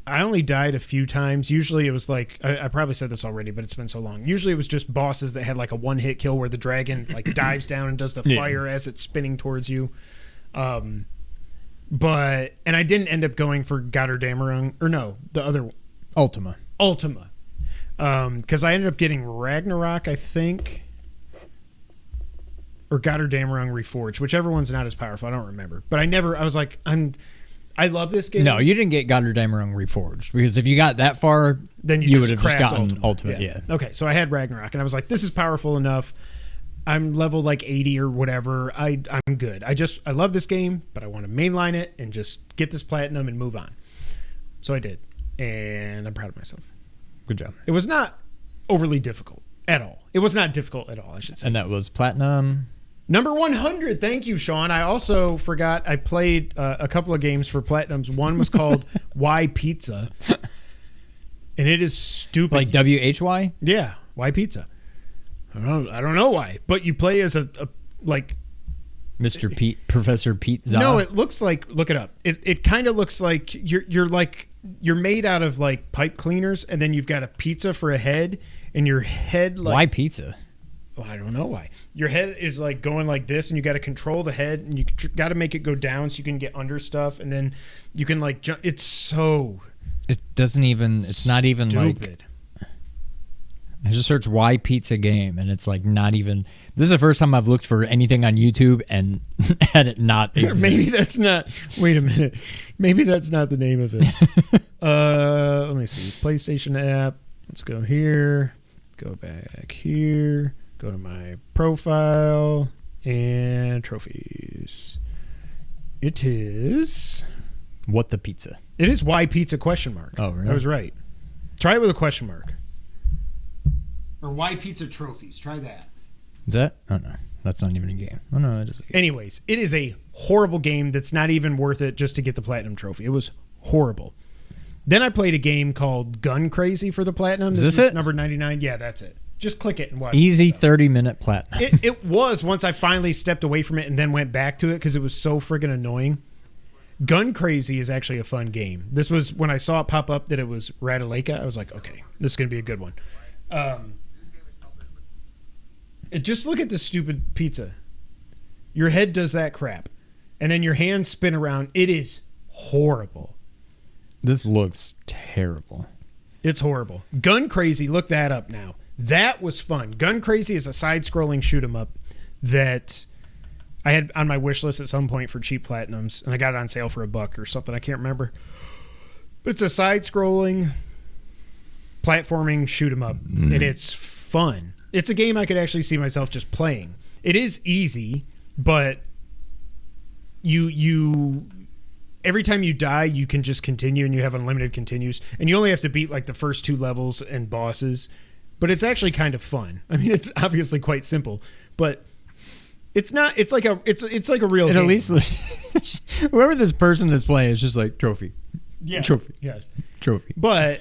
I only died a few times. Usually it was like, I probably said this already, but it's been so long. Usually it was just bosses that had like a one-hit kill where the dragon like dives down and does the fire as it's spinning towards you. And I didn't end up going for Gotterdammerung, or no, the other Ultima. Because I ended up getting Ragnarok, I think. Or Gotterdammerung Reforged, whichever one's not as powerful. I don't remember. But I was like, I love this game. No, you didn't get Gotterdammerung Reforged, because if you got that far, then you would have just gotten Ultimate. Yeah. Okay, so I had Ragnarok, and I was like, this is powerful enough. I'm level like 80 or whatever. I'm good. I love this game, but I want to mainline it and just get this platinum and move on. So I did, and I'm proud of myself. Good job. It was not overly difficult at all. It was not difficult at all, I should say. And that was platinum. Number 100. Thank you, Sean. I also forgot I played a couple of games for platinums. One was called Why Pizza, and it is stupid. Like WHY? Yeah, Why Pizza. I don't know why, but you play as a like Mr. Pete, Professor Pete Za. No, it looks like, look it up. It kind of looks like you're made out of like pipe cleaners, and then you've got a pizza for a head, and your head like, why pizza? Well, I don't know why. Your head is like going like this, and you got to control the head, and you got to make it go down so you can get under stuff, and then you can like jump. It's so. It doesn't even. It's not even stupid. Like. I just searched "why pizza game" and it's like not even. This is the first time I've looked for anything on YouTube and had it not exist. Maybe that's not. Wait a minute. Maybe that's not the name of it. Let me see. PlayStation app. Let's go here. Go back here. Go to my profile and trophies. It is What the Pizza. It is Why Pizza ? Oh, really? I was right. Try it with a question mark. Or Why Pizza trophies. Try that. Is that? Oh no, that's not even a game. Oh no, that is a game. Anyways, it is a horrible game that's not even worth it just to get the platinum trophy. It was horrible. Then I played a game called Gun Crazy for the platinum. Is this was it? Number 99. Yeah, that's it. Just click it and watch. Easy 30-minute platinum. It was once I finally stepped away from it and then went back to it because it was so friggin' annoying. Gun Crazy is actually a fun game. This was when I saw it pop up that it was Radaleka. I was like, okay, this is going to be a good one. Just look at this stupid pizza. Your head does that crap. And then your hands spin around. It is horrible. This looks terrible. It's horrible. Gun Crazy, look that up now. That was fun. Gun Crazy is a side-scrolling shoot-'em-up that I had on my wish list at some point for cheap platinums, and I got it on sale for $1 or something. I can't remember. But it's a side-scrolling platforming shoot-'em-up, and it's fun. It's a game I could actually see myself just playing. It is easy, but you every time you die, you can just continue, and you have unlimited continues, and you only have to beat like the first 2 levels and bosses. But it's actually kind of fun. I mean, it's obviously quite simple, but it's not. It's like a real game. At least whoever this person that's playing is just like trophy. Yes, trophy. Yes. Trophy. But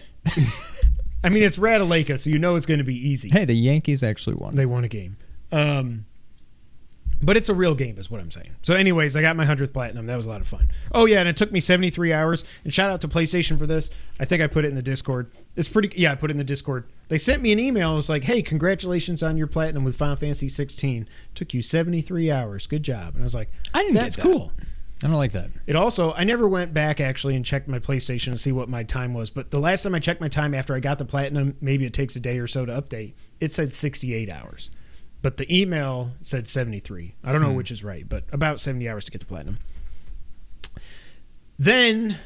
I mean, it's Radaleka, so you know it's going to be easy. Hey, the Yankees actually won. They won a game. But it's a real game is what I'm saying. So anyways, I got my 100th platinum. That was a lot of fun. Oh, yeah, and it took me 73 hours. And shout out to PlayStation for this. I think I put it in the Discord. It's pretty... Yeah, I put it in the Discord. They sent me an email. It was like, hey, congratulations on your platinum with Final Fantasy 16. Took you 73 hours. Good job. And I was like, that's cool. I don't like that. It also... I never went back, actually, and checked my PlayStation to see what my time was. But the last time I checked my time after I got the platinum, maybe it takes a day or so to update, it said 68 hours. But the email said 73. I don't know which is right, but about 70 hours to get to platinum. Then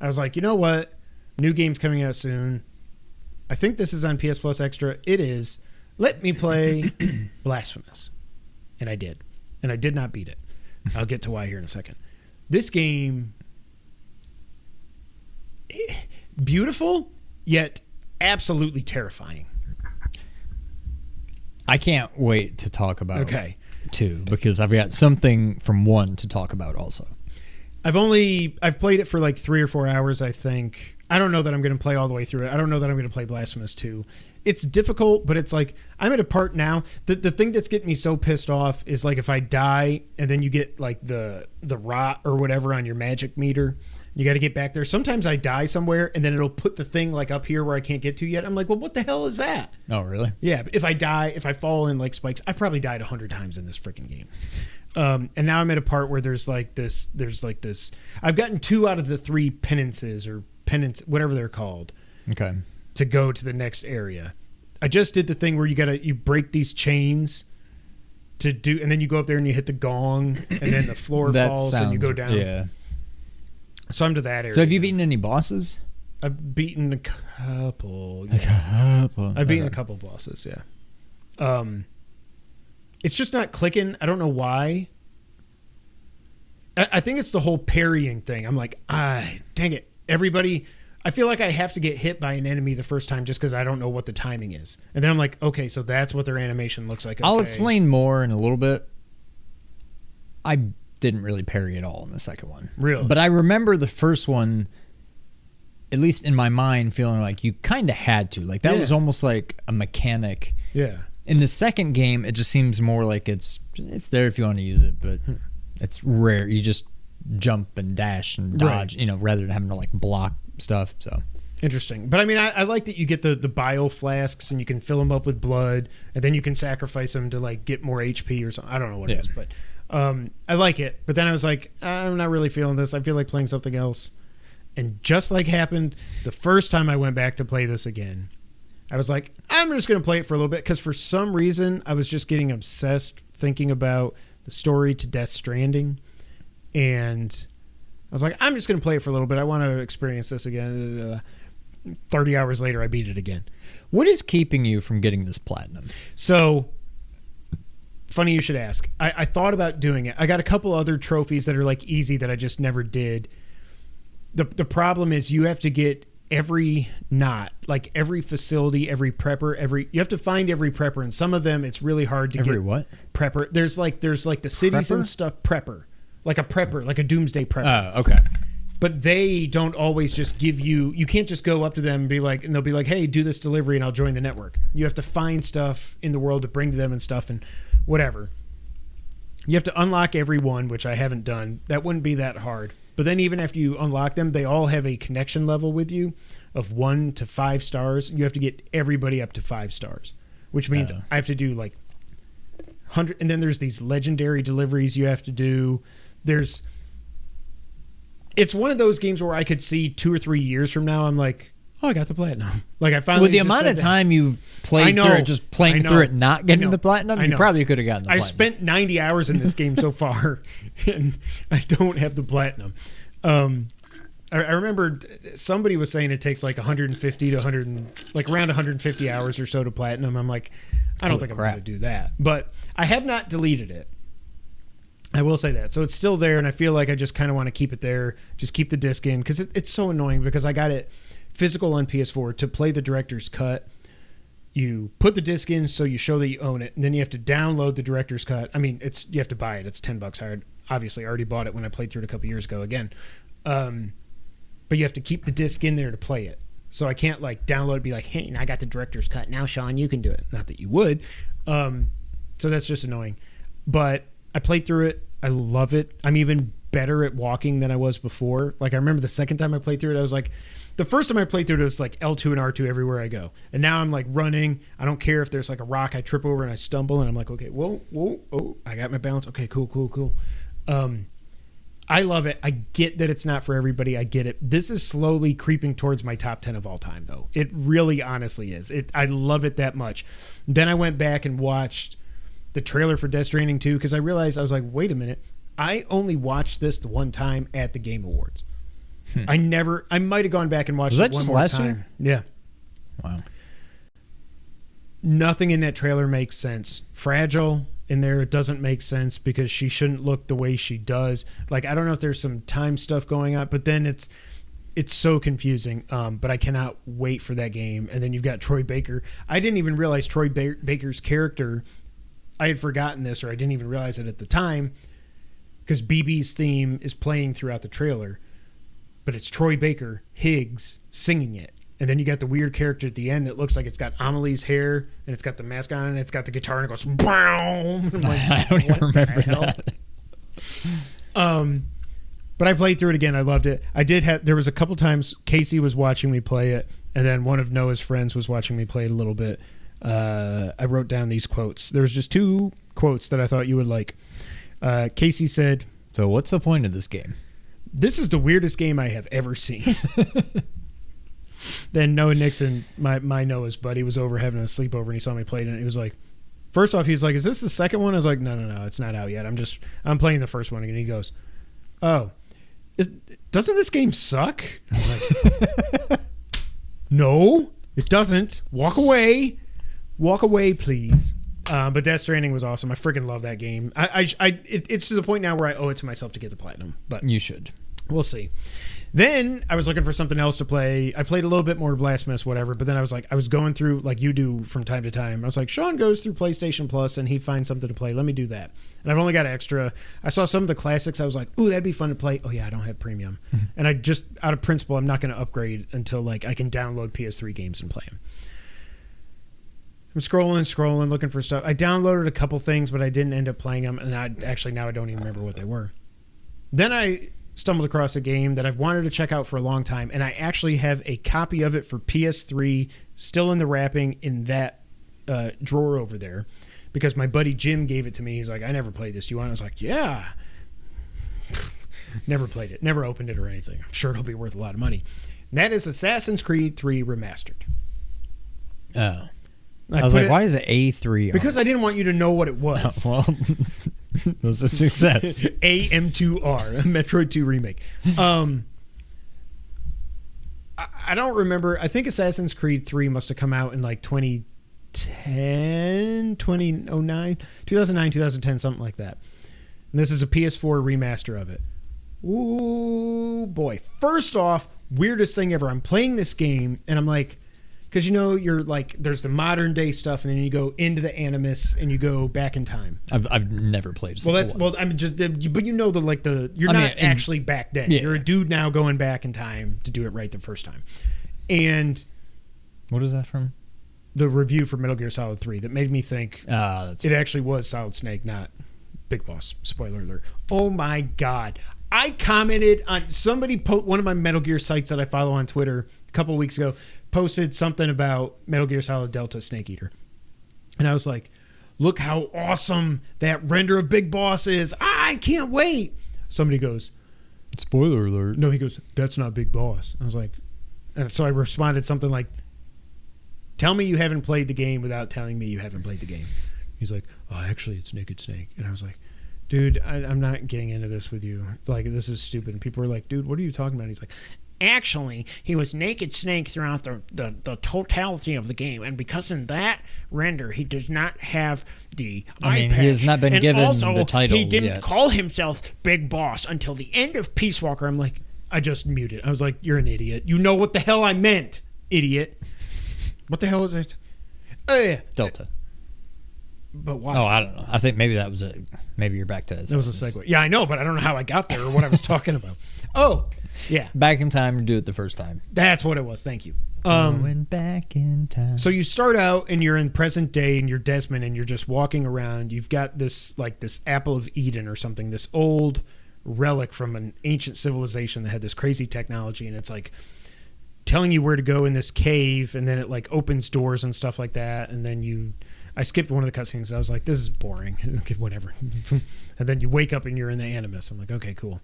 I was like, you know what? New game's coming out soon. I think this is on PS Plus Extra. It is. Let me play Blasphemous. And I did. And I did not beat it. I'll get to why here in a second. This game, beautiful, yet absolutely terrifying. I can't wait to talk about 2 because I've got something from 1 to talk about also. I've played it for like 3 or 4 hours, I think. I don't know that I'm going to play all the way through it. I don't know that I'm going to play Blasphemous 2. It's difficult, but it's like I'm at a part now. The thing that's getting me so pissed off is like if I die and then you get like the rot or whatever on your magic meter, you got to get back there. Sometimes I die somewhere and then it'll put the thing like up here where I can't get to yet. I'm like, well, what the hell is that? Oh, really? Yeah. If I fall in like spikes, I've probably died 100 times in this freaking game. And now I'm at a part where there's like this. I've gotten 2 out of the 3 penances or penance, whatever they're called. Okay. To go to the next area. I just did the thing where you break these chains to do, and then you go up there and you hit the gong, and then the floor falls and you go down. Yeah. So I'm to that area. So have you beaten any bosses? I've beaten a couple. Yeah. I've beaten a couple bosses. Yeah. It's just not clicking. I don't know why. I think it's the whole parrying thing. I'm like, dang it. Everybody, I feel like I have to get hit by an enemy the first time just because I don't know what the timing is. And then I'm like, okay, so that's what their animation looks like. Okay. I'll explain more in a little bit. I didn't really parry at all in the second one. Really? But I remember the first one, at least in my mind, feeling like you kind of had to. Like that was almost like a mechanic. Yeah. In the second game, it just seems more like it's there if you want to use it, but it's rare. You just jump and dash and dodge, rather than having to like block stuff. So interesting. But I mean, I like that you get the bio flasks and you can fill them up with blood, and then you can sacrifice them to like get more HP or something. I don't know what it is, but I like it. But then I was like, I'm not really feeling this. I feel like playing something else. And just like happened the first time I went back to play this again, I was like, I'm just going to play it for a little bit, because for some reason I was just getting obsessed thinking about the story to Death Stranding. And I was like, I'm just going to play it for a little bit. I want to experience this again. 30 hours later, I beat it again. What is keeping you from getting this platinum? So, funny you should ask. I thought about doing it. I got a couple other trophies that are like easy that I just never did. The problem is you have to get every knot, like every facility, every prepper, you have to find every prepper, and some of them it's really hard to get. Every what? Prepper. There's like the cities Prepper? and stuff. Prepper. Like a prepper, like a doomsday prepper. Oh, okay. But they don't always just give you can't just go up to them and be like, and they'll be like, hey, do this delivery and I'll join the network. You have to find stuff in the world to bring to them and stuff and whatever. You have to unlock every one, which I haven't done. That wouldn't be that hard. But then even after you unlock them, they all have a connection level with you of 1 to 5 stars. You have to get everybody up to 5 stars, which means I have to do like 100. And then there's these legendary deliveries you have to do. It's one of those games where I could see 2 or 3 years from now, I'm like, oh, I got the platinum. Like I finally. With the amount of time you've played through it, just playing through it, not getting the platinum, you probably could have gotten the platinum. I spent 90 hours in this game so far, and I don't have the platinum. I remember somebody was saying it takes like 150 to 100, like around 150 hours or so to platinum. I'm like, I don't think I'm going to do that. But I have not deleted it. I will say that. So it's still there, and I feel like I just kind of want to keep it there. Just keep the disc in, because it's so annoying, because I got it physical on PS4 to play the director's cut. You put the disc in so you show that you own it, and then you have to download the director's cut. I mean, you have to buy it. It's $10. I already bought it when I played through it a couple years ago again. But you have to keep the disc in there to play it. So I can't like download it, be like, hey, I got the director's cut. Now, Sean, you can do it. Not that you would. So that's just annoying. But I played through it. I love it. I'm even better at walking than I was before. Like I remember the second time I played through it, I was like, the first time I played through it, it was like L2 and R2 everywhere I go. And now I'm like running. I don't care if there's like a rock I trip over and I stumble, and I'm like, okay, whoa, oh, I got my balance. Okay, cool. I love it. I get that it's not for everybody. I get it. This is slowly creeping towards my top 10 of all time, though. It really honestly is. I love it that much. Then I went back and watched the trailer for Death Stranding 2, because I realized, I was like, wait a minute. I only watched this the one time at the Game Awards. I might have gone back and watched it one more time. Year? Yeah. Wow. Nothing in that trailer makes sense. Fragile in there, it doesn't make sense because she shouldn't look the way she does. Like, I don't know if there's some time stuff going on, but then it's so confusing. But I cannot wait for that game. And then you've got Troy Baker. I didn't even realize Troy Baker's character, I had forgotten this, or I didn't even realize it at the time, because BB's theme is playing throughout the trailer, but it's Troy Baker Higgs singing it. And then you got the weird character at the end that looks like it's got Amelie's hair and it's got the mask on and it's got the guitar and it goes boom. I don't even remember that. But I played through it again. I loved it. There was a couple times Casey was watching me play it, and then one of Noah's friends was watching me play it a little bit. I wrote down these quotes. There was just 2 quotes that I thought you would like. Casey said, So what's the point of this game? "This is the weirdest game I have ever seen." Then Noah Nixon, my Noah's buddy, was over having a sleepover and he saw me play it and he was like, first off, he's like, "Is this the second one?" I was like, no, it's not out yet. I'm playing the first one. And he goes, "Oh, doesn't this game suck?" I'm like, "No, it doesn't. Walk away, please." But Death Stranding was awesome. I freaking love that game. It's to the point now where I owe it to myself to get the platinum, but You should. we'll see. Then I was looking for something else to play. I played a little bit more Blasphemous, whatever, but then I was going through, like you do from time to time. I was like, Sean goes through PlayStation Plus and he finds something to play. Let me do that. And I've only got extra. I saw some of the classics. I was like, ooh, that'd be fun to play. Oh yeah, I don't have premium. And I just, out of principle, I'm not going to upgrade until like I can download PS3 games and play them. I'm scrolling, looking for stuff. I downloaded a couple things, but I didn't end up playing them. And now I don't even remember what they were. Then I stumbled across a game that I've wanted to check out for a long time, and I actually have a copy of it for PS3 still in the wrapping in that drawer over there because my buddy Jim gave it to me. He's like, "I never played this. Do you want it?" I was like, "Yeah." Never played it. Never opened it or anything. I'm sure it'll be worth a lot of money. And that is Assassin's Creed 3 Remastered. Oh. I was like, why is it A3? Because I didn't want you to know what it was. Well, it was a success. AM2R, a Metroid 2 remake. I don't remember. I think Assassin's Creed 3 must have come out in like 2010, 2009, 2009, 2010, something like that. And this is a PS4 remaster of it. Ooh, boy. First off, weirdest thing ever. I'm playing this game, and I'm like, because you're like, there's the modern day stuff, and then you go into the Animus, and you go back in time. I've never played. I'm just, but you're not actually back then. Yeah. You're a dude now going back in time to do it right the first time. And what is that from? The review for Metal Gear Solid 3 that made me think it actually was Solid Snake, not Big Boss. Spoiler alert. Oh my God. I commented on one of my Metal Gear sites that I follow on Twitter a couple of weeks ago, posted something about Metal Gear Solid Delta Snake Eater. And I was like, look how awesome that render of Big Boss is. I can't wait. Somebody goes, spoiler alert. No, he goes, that's not Big Boss. I was like, and so I responded something like, tell me you haven't played the game without telling me you haven't played the game. He's like, oh, actually, it's Naked Snake. And I was like, dude, I'm not getting into this with you. Like, this is stupid. And people were like, dude, what are you talking about? And he's like, actually, he was Naked Snake throughout the totality of the game. And because in that render, he does not have the eye patch. He has not been given also, the title he didn't yet. call himself Big Boss until the end of Peace Walker. I'm like, I just muted. I was like, you're an idiot. You know what the hell I meant, idiot. What the hell is it? Delta. But why? Oh, I don't know. I think maybe that was it. Maybe you're back to it. That was a segue. Yeah, I know, but I don't know how I got there or what I was talking about. Oh, yeah. Back in time to do it the first time. That's what it was. Thank you. Going back in time. So you start out and you're in present day and you're Desmond and you're just walking around. You've got this apple of Eden or something, this old relic from an ancient civilization that had this crazy technology, and it's like telling you where to go in this cave, and then it like opens doors and stuff like that, and then I skipped one of the cutscenes. I was like, this is boring. Okay, whatever. And then you wake up and you're in the Animus. I'm like, okay, cool.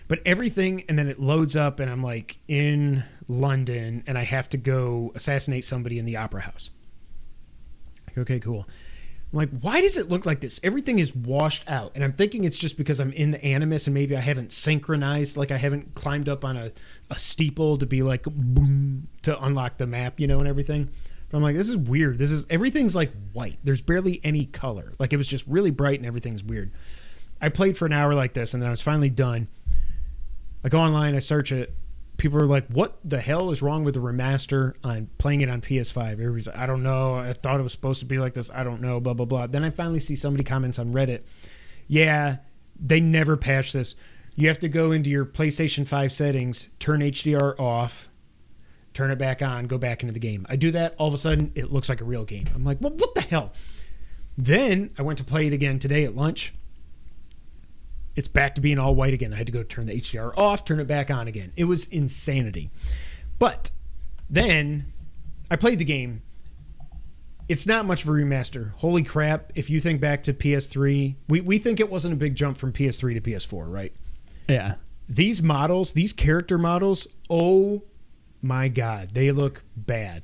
But everything, and then it loads up and I'm like in London and I have to go assassinate somebody in the opera house. Like, okay, cool. I'm like, why does it look like this? Everything is washed out. And I'm thinking it's just because I'm in the Animus and maybe I haven't synchronized, like I haven't climbed up on a steeple to be like, boom, to unlock the map, and everything. But I'm like, this is weird. Everything's like white. There's barely any color. Like it was just really bright and everything's weird. I played for an hour like this and then I was finally done. I go online, I search it. People are like, what the hell is wrong with the remaster on playing it on PS5? Everybody's like, I don't know. I thought it was supposed to be like this. I don't know, blah, blah, blah. Then I finally see somebody comments on Reddit. Yeah, They never patch this. You have to go into your PlayStation 5 settings, turn HDR off, turn it back on, go back into the game. I do that. All of a sudden, it looks like a real game. I'm like, well, what the hell? Then I went to play it again today at lunch. It's back to being all white again. I had to go turn the HDR off, turn it back on again. It was insanity. But then I played the game. It's not much of a remaster. Holy crap. If you think back to PS3, we think it wasn't a big jump from PS3 to PS4, right? Yeah. These models, these character models, oh my God, they look bad.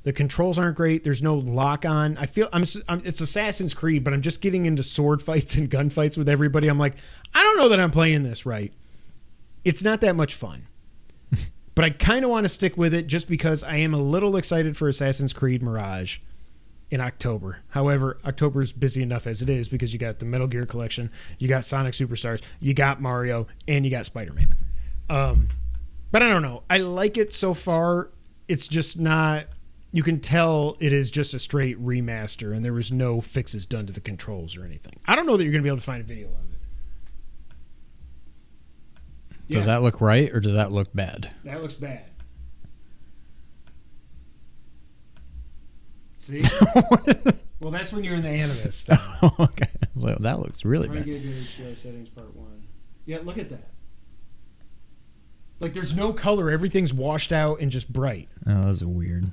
The controls aren't great. There's no lock on. I feel it's Assassin's Creed, but I'm just getting into sword fights and gunfights with everybody. I'm like, I don't know that I'm playing this right. It's not that much fun. But I kind of want to stick with it just because I am a little excited for Assassin's Creed Mirage in October. However, October's busy enough as it is because you got the Metal Gear collection, you got Sonic Superstars, you got Mario, and you got Spider-Man. But I don't know. I like it so far. It's just not... You can tell it is just a straight remaster, and there was no fixes done to the controls or anything. I don't know that you're going to be able to find a video of it. Does that look right, or does that look bad? That looks bad. See? Well, that's when you're in the Animus. Okay. Well, that looks really bad. Get good HDR settings, part 1. Yeah, look at that. Like, there's no color. Everything's washed out and just bright. Oh, that was weird.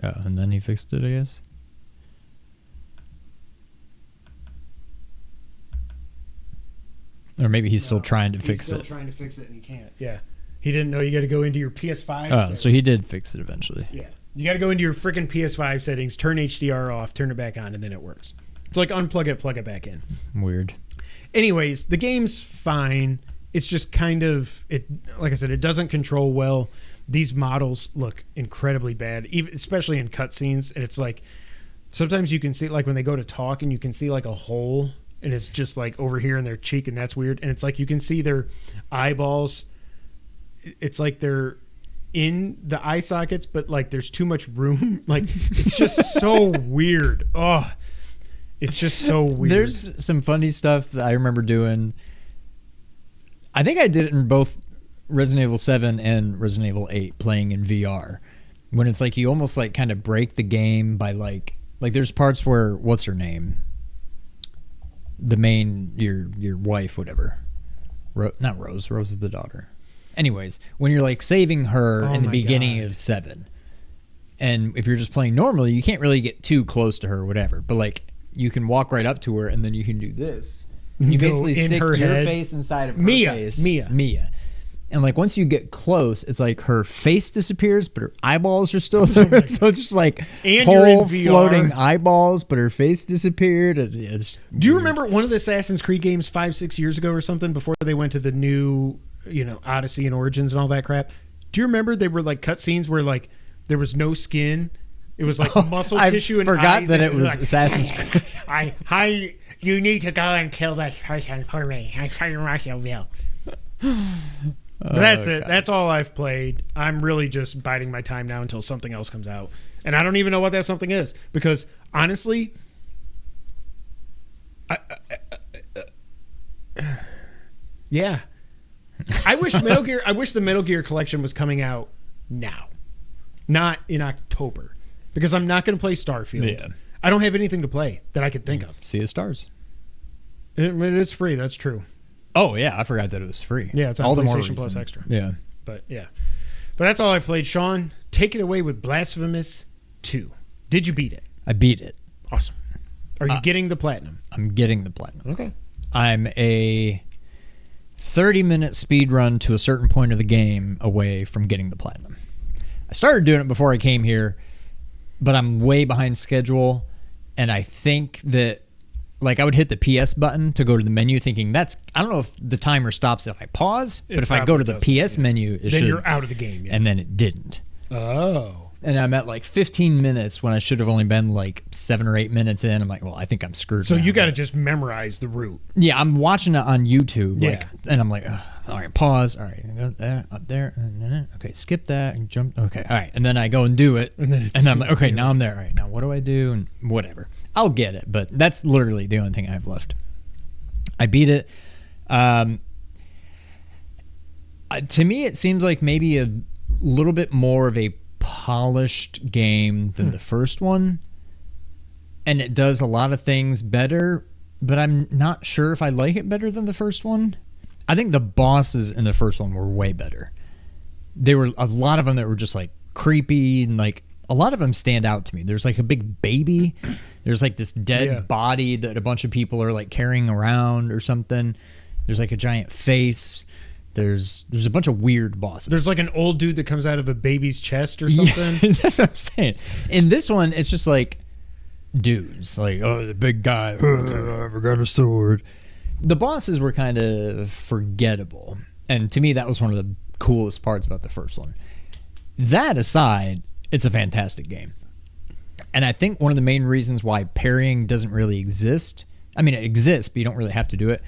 Oh, and then he fixed it, I guess. Or maybe he's still trying to fix it. He's still trying to fix it, and he can't. Yeah. He didn't know you got to go into your PS5 Oh, settings. so he did fix it eventually. Yeah. You got to go into your freaking PS5 settings, turn HDR off, turn it back on, and then it works. It's like unplug it, plug it back in. Weird. Anyways, the game's fine. It's just kind of, like I said, it doesn't control well. These models look incredibly bad, even especially in cutscenes. And it's like, sometimes you can see, like when they go to talk and you can see like a hole and it's just like over here in their cheek, and that's weird. And it's like you can see their eyeballs. It's like they're in the eye sockets, but like there's too much room. Like it's just so weird. Oh, it's just so weird. There's some funny stuff that I remember doing. I think I did it in both Resident Evil 7 and Resident Evil 8 playing in VR. When it's like you almost like kind of break the game by like there's parts where, what's her name? The main, your wife, whatever. Not Rose. Rose is the daughter. Anyways, when you're like saving her in the beginning of 7, and if you're just playing normally, you can't really get too close to her or whatever. But like you can walk right up to her and then you can do this. You basically stick your face inside of her face. Mia. And like once you get close, it's like her face disappears, but her eyeballs are still there. So it's just like and whole floating eyeballs, but her face disappeared. It's Do you remember one of the Assassin's Creed games 5-6 years ago or something before they went to the new, Odyssey and Origins and all that crap? Do you remember they were like cutscenes where like there was no skin? It was like muscle tissue and eyes. I forgot that it was like, Assassin's Creed. You need to go and kill this person for me. I will. But that's it. That's all I've played. I'm really just biding my time now until something else comes out. And I don't even know what that something is. Because, honestly, yeah. I wish the Metal Gear collection was coming out now. Not in October. Because I'm not going to play Starfield. Yeah. I don't have anything to play that I could think of. Sea of Stars. It is free. That's true. Oh, yeah. I forgot that it was free. Yeah, it's on all the PlayStation Plus Extra. Yeah. But that's all I've played. Sean, take it away with Blasphemous 2. Did you beat it? I beat it. Awesome. Are you getting the platinum? I'm getting the platinum. Okay. I'm a 30-minute speed run to a certain point of the game away from getting the platinum. I started doing it before I came here, but I'm way behind schedule, and I think that like I would hit the PS button to go to the menu thinking I don't know if the timer stops if I pause, but if I go to the PS menu, then you're out of the game. Yeah. And then it didn't. Oh. And I'm at like 15 minutes when I should have only been like 7 or 8 minutes in. I'm like, well, I think I'm screwed. So you got to just memorize the route. Yeah, I'm watching it on YouTube. Yeah. And I'm like, all right, pause. All right, go there, up there. Okay, skip that and jump. Okay, all right. And then I go and do it. And I'm like, okay, now I'm there. All right, now what do I do? And whatever. I'll get it, but that's literally the only thing I've left. I beat it. To me, it seems like maybe a little bit more of a polished game than the first one. And it does a lot of things better, but I'm not sure if I like it better than the first one. I think the bosses in the first one were way better. There were a lot of them that were just like creepy, and like a lot of them stand out to me. There's like a big baby. There's like this dead body that a bunch of people are like carrying around or something. There's like a giant face. There's a bunch of weird bosses. There's like an old dude that comes out of a baby's chest or something. Yeah, that's what I'm saying. In this one, it's just like dudes. Like, oh, the big guy. I got a sword. The bosses were kind of forgettable. And to me, that was one of the coolest parts about the first one. That aside, it's a fantastic game. And I think one of the main reasons why parrying doesn't really exist, I mean, it exists, but you don't really have to do it.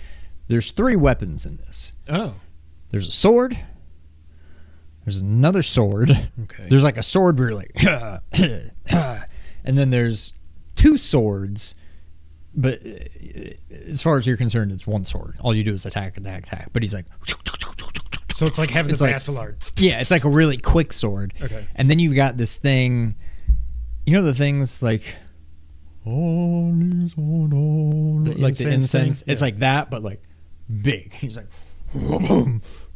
There's 3 weapons in this. Oh. There's a sword. There's another sword. Okay. There's like a sword where you're like, and then there's 2 swords, but as far as you're concerned, it's 1 sword. All you do is attack. But he's like, so it's like having the Bacillard. Yeah, it's like a really quick sword. Okay. And then you've got this thing, you know, the things like, like the incense. It's like that, but like big. He's like,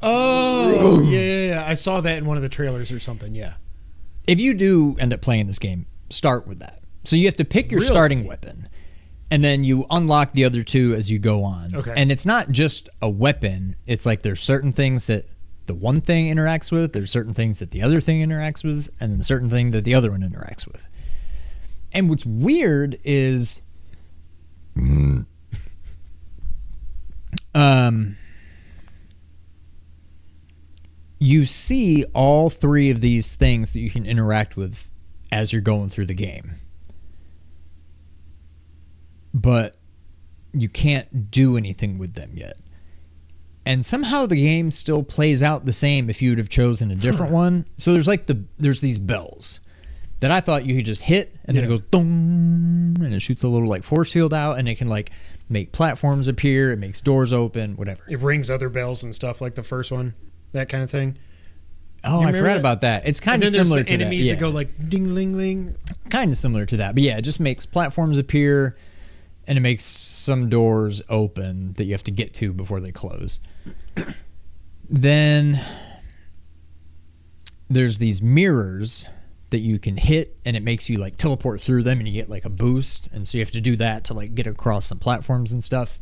oh, yeah. I saw that in one of the trailers or something, yeah. If you do end up playing this game, start with that. So you have to pick your starting weapon, and then you unlock the other 2 as you go on. Okay. And it's not just a weapon. It's like there's certain things that the one thing interacts with, there's certain things that the other thing interacts with, and then a certain thing that the other one interacts with. And what's weird is you see all 3 of these things that you can interact with as you're going through the game. But you can't do anything with them yet. And somehow the game still plays out the same if you would have chosen a different one. So there's like there's these bells that I thought you could just hit, and then it goes dong, and it shoots a little like force field out, and it can like make platforms appear, it makes doors open, whatever. It rings other bells and stuff like the first one, that kind of thing. Oh, I forgot about that. It's kind of similar to that. Enemies that go like ding ling ling. Kind of similar to that. But yeah, it just makes platforms appear, and it makes some doors open that you have to get to before they close. Then there's these mirrors that you can hit, and it makes you like teleport through them, and you get like a boost, and so you have to do that to like get across some platforms and stuff.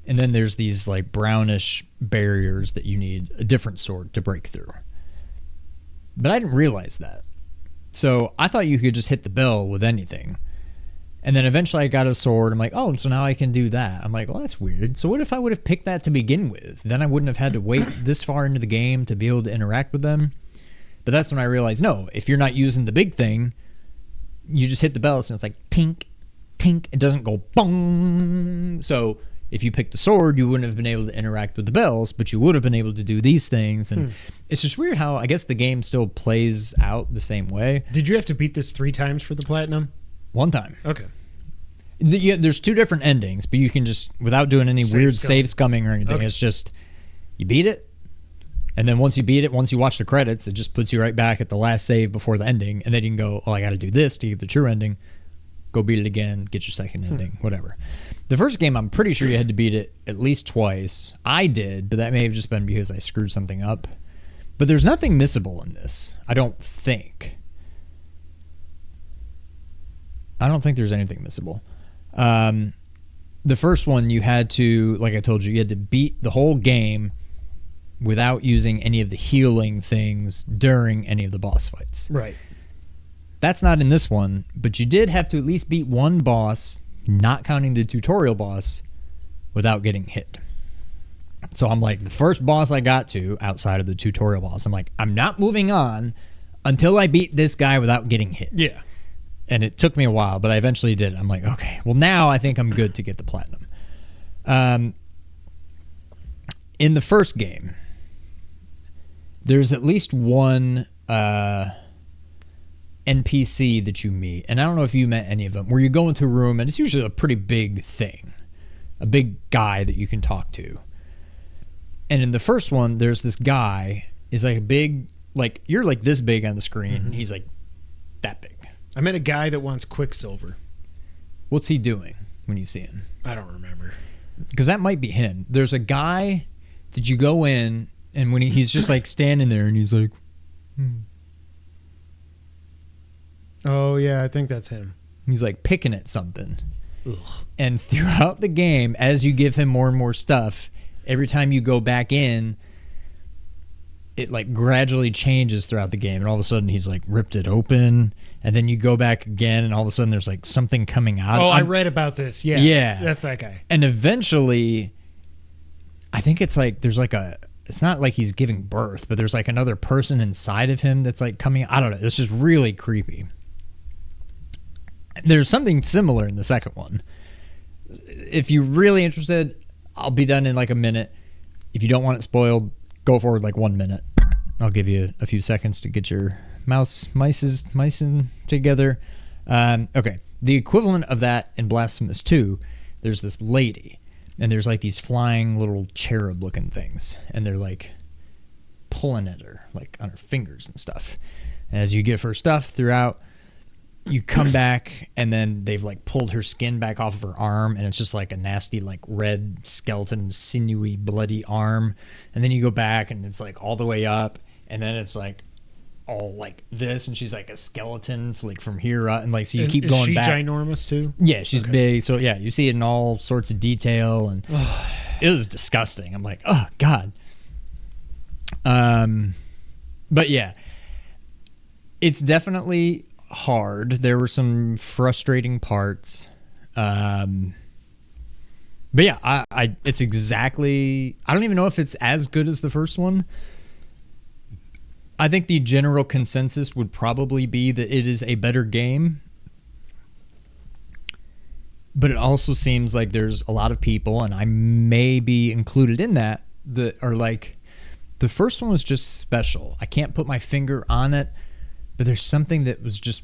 And then there's these like brownish barriers that you need a different sword to break through. But I didn't realize that. So I thought you could just hit the bell with anything. And then eventually I got a sword. I'm like, oh, so now I can do that. I'm like, well, that's weird. So what if I would have picked that to begin with? Then I wouldn't have had to wait this far into the game to be able to interact with them. But that's when I realized, no, if you're not using the big thing, you just hit the bell, and it's like tink, tink. It doesn't go bong. So if you picked the sword, you wouldn't have been able to interact with the bells, but you would have been able to do these things. And it's just weird how I guess the game still plays out the same way. Did you have to beat this 3 times for the platinum? 1 time. Okay. There's 2 different endings, but you can just, without doing any weird save scumming or anything, it's just, you beat it, and then once you beat it, once you watch the credits, it just puts you right back at the last save before the ending, and then you can go, oh, I got to do this to get the true ending, go beat it again, get your second ending, whatever. The first game, I'm pretty sure you had to beat it at least twice. I did, but that may have just been because I screwed something up. But there's nothing missable in this, I don't think. I don't think there's anything missable. The first one, you had to, like I told you had to beat the whole game without using any of the healing things during any of the boss fights. Right. That's not in this one, but you did have to at least beat 1 boss, not counting the tutorial boss, without getting hit. So I'm like, the first boss I got to, outside of the tutorial boss, I'm like, I'm not moving on until I beat this guy without getting hit. Yeah. And it took me a while, but I eventually did. I'm like, okay, well now I think I'm good to get the platinum. In the first game, there's at least 1 NPC that you meet, and I don't know if you met any of them, where you go into a room, and it's usually a pretty big thing. a big guy that you can talk to. And in the first one, there's this guy is like a big, like you're like this big on the screen. And he's like that big. I met a guy that wants Quicksilver. What's he doing when you see him? I don't remember. Because that might be him. There's a guy that you go in, and when he's just like standing there, and he's like, Oh yeah, I think that's him. he's like picking at something. Ugh. And throughout the game, as you give him more and more stuff, every time you go back in, it like gradually changes throughout the game, and all of a sudden he's like ripped it open, and then you go back again, and all of a sudden there's like something coming out. Oh, I read about this. Yeah, Yeah. that's that guy. And eventually, I think it's like there's like a. It's not like he's giving birth, but there's like another person inside of him that's like coming. I don't know. It's just really creepy. There's something similar in the second one. If you're really interested, I'll be done in like a minute. If you don't want it spoiled, go forward like 1 minute. I'll give you a few seconds to get your mice together. Okay. The equivalent of that in Blasphemous 2, there's this lady, and there's like these flying little cherub looking things, and they're like pulling at her, like on her fingers and stuff. And as you give her stuff throughout, you come back, and then they've like pulled her skin back off of her arm, and it's just like a nasty like red skeleton, sinewy, bloody arm. And then you go back, and it's like all the way up, and then it's like all like this, and she's like a skeleton like from here up, and like so you keep going back. Is she ginormous too? Yeah, she's big. So yeah, you see it in all sorts of detail, and it was disgusting. I'm like, oh god. But yeah, it's definitely hard. There were some frustrating parts. But yeah, I it's exactly. I don't even know if it's as good as the first one. I think the general consensus would probably be that it is a better game. But it also seems like there's a lot of people, and I may be included in that are like, the first one was just special. I can't put my finger on it, but there's something that was just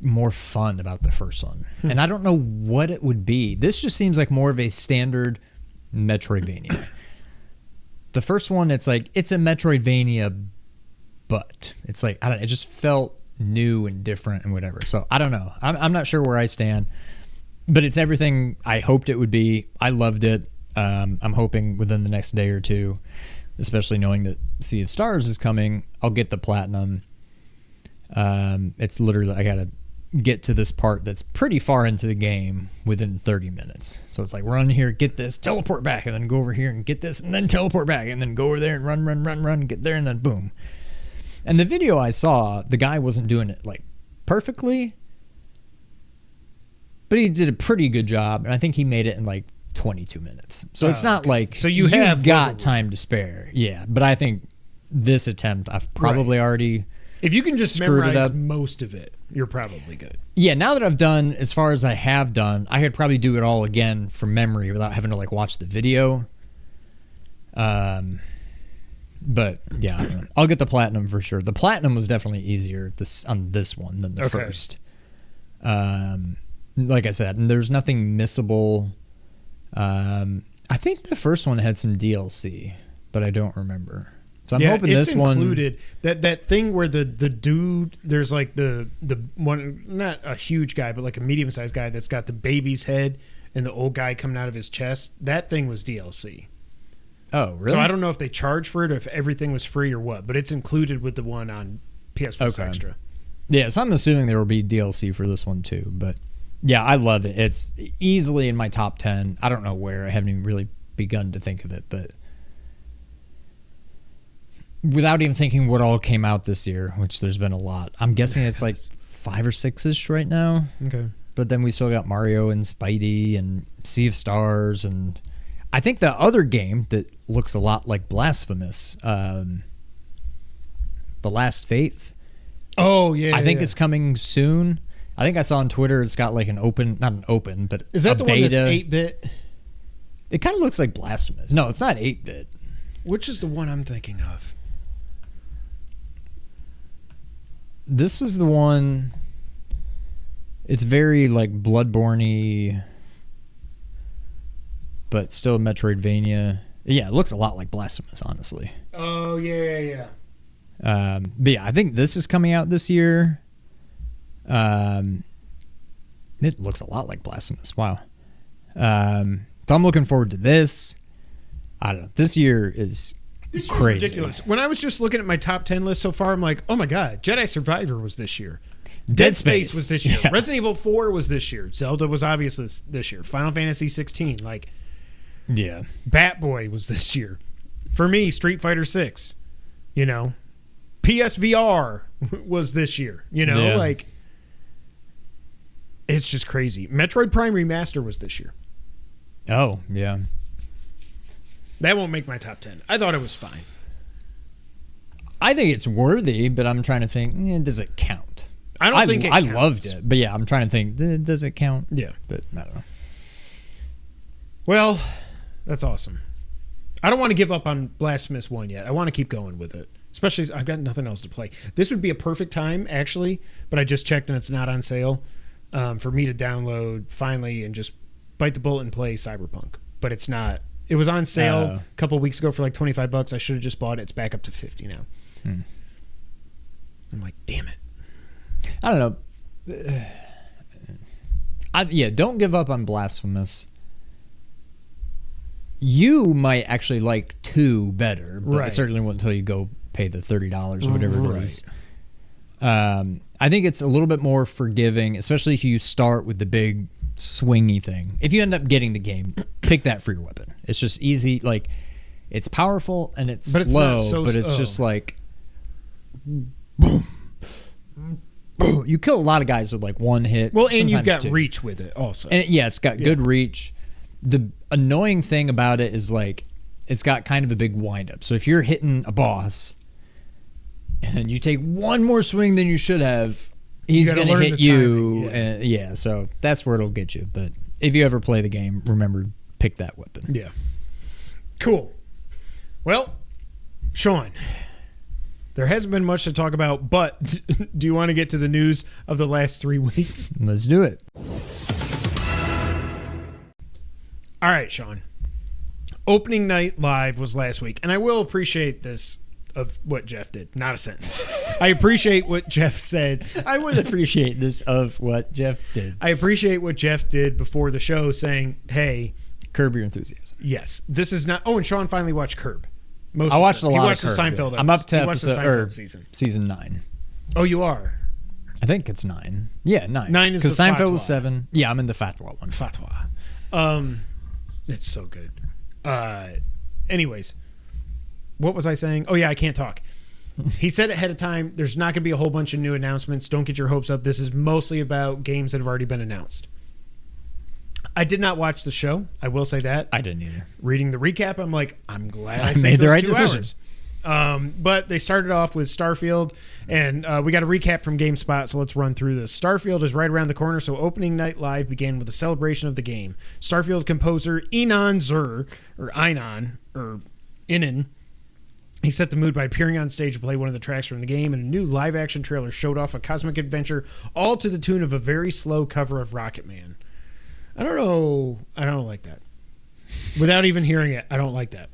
more fun about the first one. And I don't know what it would be. This just seems like more of a standard Metroidvania. The first one, it's like, it's a Metroidvania, but it's like, I don't know, it just felt new and different and whatever. So I don't know. I'm not sure where I stand, but it's everything I hoped it would be. I loved it. I'm hoping within the next day or two, especially knowing that Sea of Stars is coming, I'll get the platinum. It's literally, I gotta get to this part that's pretty far into the game within 30 minutes. So it's like, run here, get this, teleport back, and then go over here and get this, and then teleport back, and then go over there and run, get there, and then boom. And the video I saw, the guy wasn't doing it like perfectly, but he did a pretty good job, and I think he made it in like 22 minutes. So it's not like, so you've got time to spare. Yeah, but I think this attempt, I've probably already... If you can just screwed it memorize up. most of it, you're probably good. Yeah, now that I've done as far as I have done, I could probably do it all again from memory without having to like watch the video. But yeah, I don't know. I'll get the platinum for sure. The platinum was definitely easier on this one than the first. Like I said, and there's nothing missable. I think the first one had some DLC, but I don't remember. So I'm hoping this one included that thing where the dude, there's like the one, not a huge guy, but like a medium sized guy that's got the baby's head and the old guy coming out of his chest. That thing was DLC. Oh, really? So I don't know if they charge for it or if everything was free or what, but it's included with the one on PS Plus Extra. Yeah, so I'm assuming there will be DLC for this one too. But yeah, I love it. It's easily in my top 10. I don't know where. I haven't even really begun to think of it, but without even thinking what all came out this year, which there's been a lot, I'm guessing it's like 5 or 6-ish right now. Okay. But then we still got Mario and Spidey and Sea of Stars, and I think the other game that looks a lot like Blasphemous, The Last Faith. Oh, yeah. I think it's coming soon. I think I saw on Twitter it's got like an open, not an open, but is that a the beta. one that's 8-bit? It kind of looks like Blasphemous. No, it's not 8-bit. Which is the one I'm thinking of? This is the one. It's very like Bloodborne-y. but still Metroidvania. Yeah, it looks a lot like Blasphemous, honestly. Oh, yeah. But yeah, I think this is coming out this year. It looks a lot like Blasphemous. Wow. So I'm looking forward to this. I don't know. This year is crazy. Ridiculous. When I was just looking at my top 10 list so far, I'm like, oh my God, Jedi Survivor was this year. Dead Space was this year. Yeah. Resident Evil 4 was this year. Zelda was obvious this year. Final Fantasy 16. Like, yeah. Batboy was this year. For me, Street Fighter 6. You know, PSVR was this year. You know, like, it's just crazy. Metroid Prime Remaster was this year. Oh, yeah. That won't make my top 10. I thought it was fine. I think it's worthy, but I'm trying to think, does it count? I don't think it counts. I loved it, but yeah, I'm trying to think, does it count? Yeah. But I don't know. Well, that's awesome. I don't want to give up on Blasphemous 1 yet. I want to keep going with it. Especially as I've got nothing else to play. This would be a perfect time, actually, but I just checked and it's not on sale for me to download finally and just bite the bullet and play Cyberpunk. But it's not. It was on sale a couple of weeks ago for like $25. I should have just bought it. It's back up to $50 now. I'm like, damn it. I don't know. Don't give up on Blasphemous. You might actually like 2 better, but I certainly won't until you go pay the $30 or whatever it is. I think it's a little bit more forgiving, especially if you start with the big swingy thing. If you end up getting the game, pick that for your weapon. It's just easy. Like, it's powerful and it's slow, but it's just like boom. You kill a lot of guys with like one hit. Well, and you've got reach with it also. And it's got good reach. The annoying thing about it is like it's got kind of a big windup. So if you're hitting a boss and you take one more swing than you should have, he's going to hit you. And so that's where it'll get you. But if you ever play the game, remember, pick that weapon. Yeah. Cool. Well, Sean, there hasn't been much to talk about, but do you want to get to the news of the last 3 weeks? Let's do it. All right, Sean. Opening night live was last week, and I will appreciate this of what Jeff did. Not a sentence. I appreciate what Jeff said. I would appreciate this of what Jeff did. I appreciate what Jeff did before the show saying, hey. Curb Your Enthusiasm. Yes. This is not. Oh, and Sean finally watched Curb. I watched a lot of Curb. The Seinfeld episode. I'm up to episode season 9. Oh, you are? I think it's 9. Yeah, 9. 9 is because the Seinfeld fatwa. was 7. Yeah, I'm in the Fatwa one. Fatwa. It's so good. Anyways, what was I saying? Oh, yeah, I can't talk. He said ahead of time, there's not going to be a whole bunch of new announcements. Don't get your hopes up. This is mostly about games that have already been announced. I did not watch the show. I will say that. I didn't either. Reading the recap, I'm like, I'm glad I made the right decision. But they started off with Starfield, and we got a recap from GameSpot, so let's run through this. Starfield is right around the corner, so opening night live began with a celebration of the game. Starfield composer Inan, he set the mood by appearing on stage to play one of the tracks from the game, and a new live-action trailer showed off a cosmic adventure, all to the tune of a very slow cover of Rocket Man. I don't know. I don't like that. Without even hearing it, I don't like that.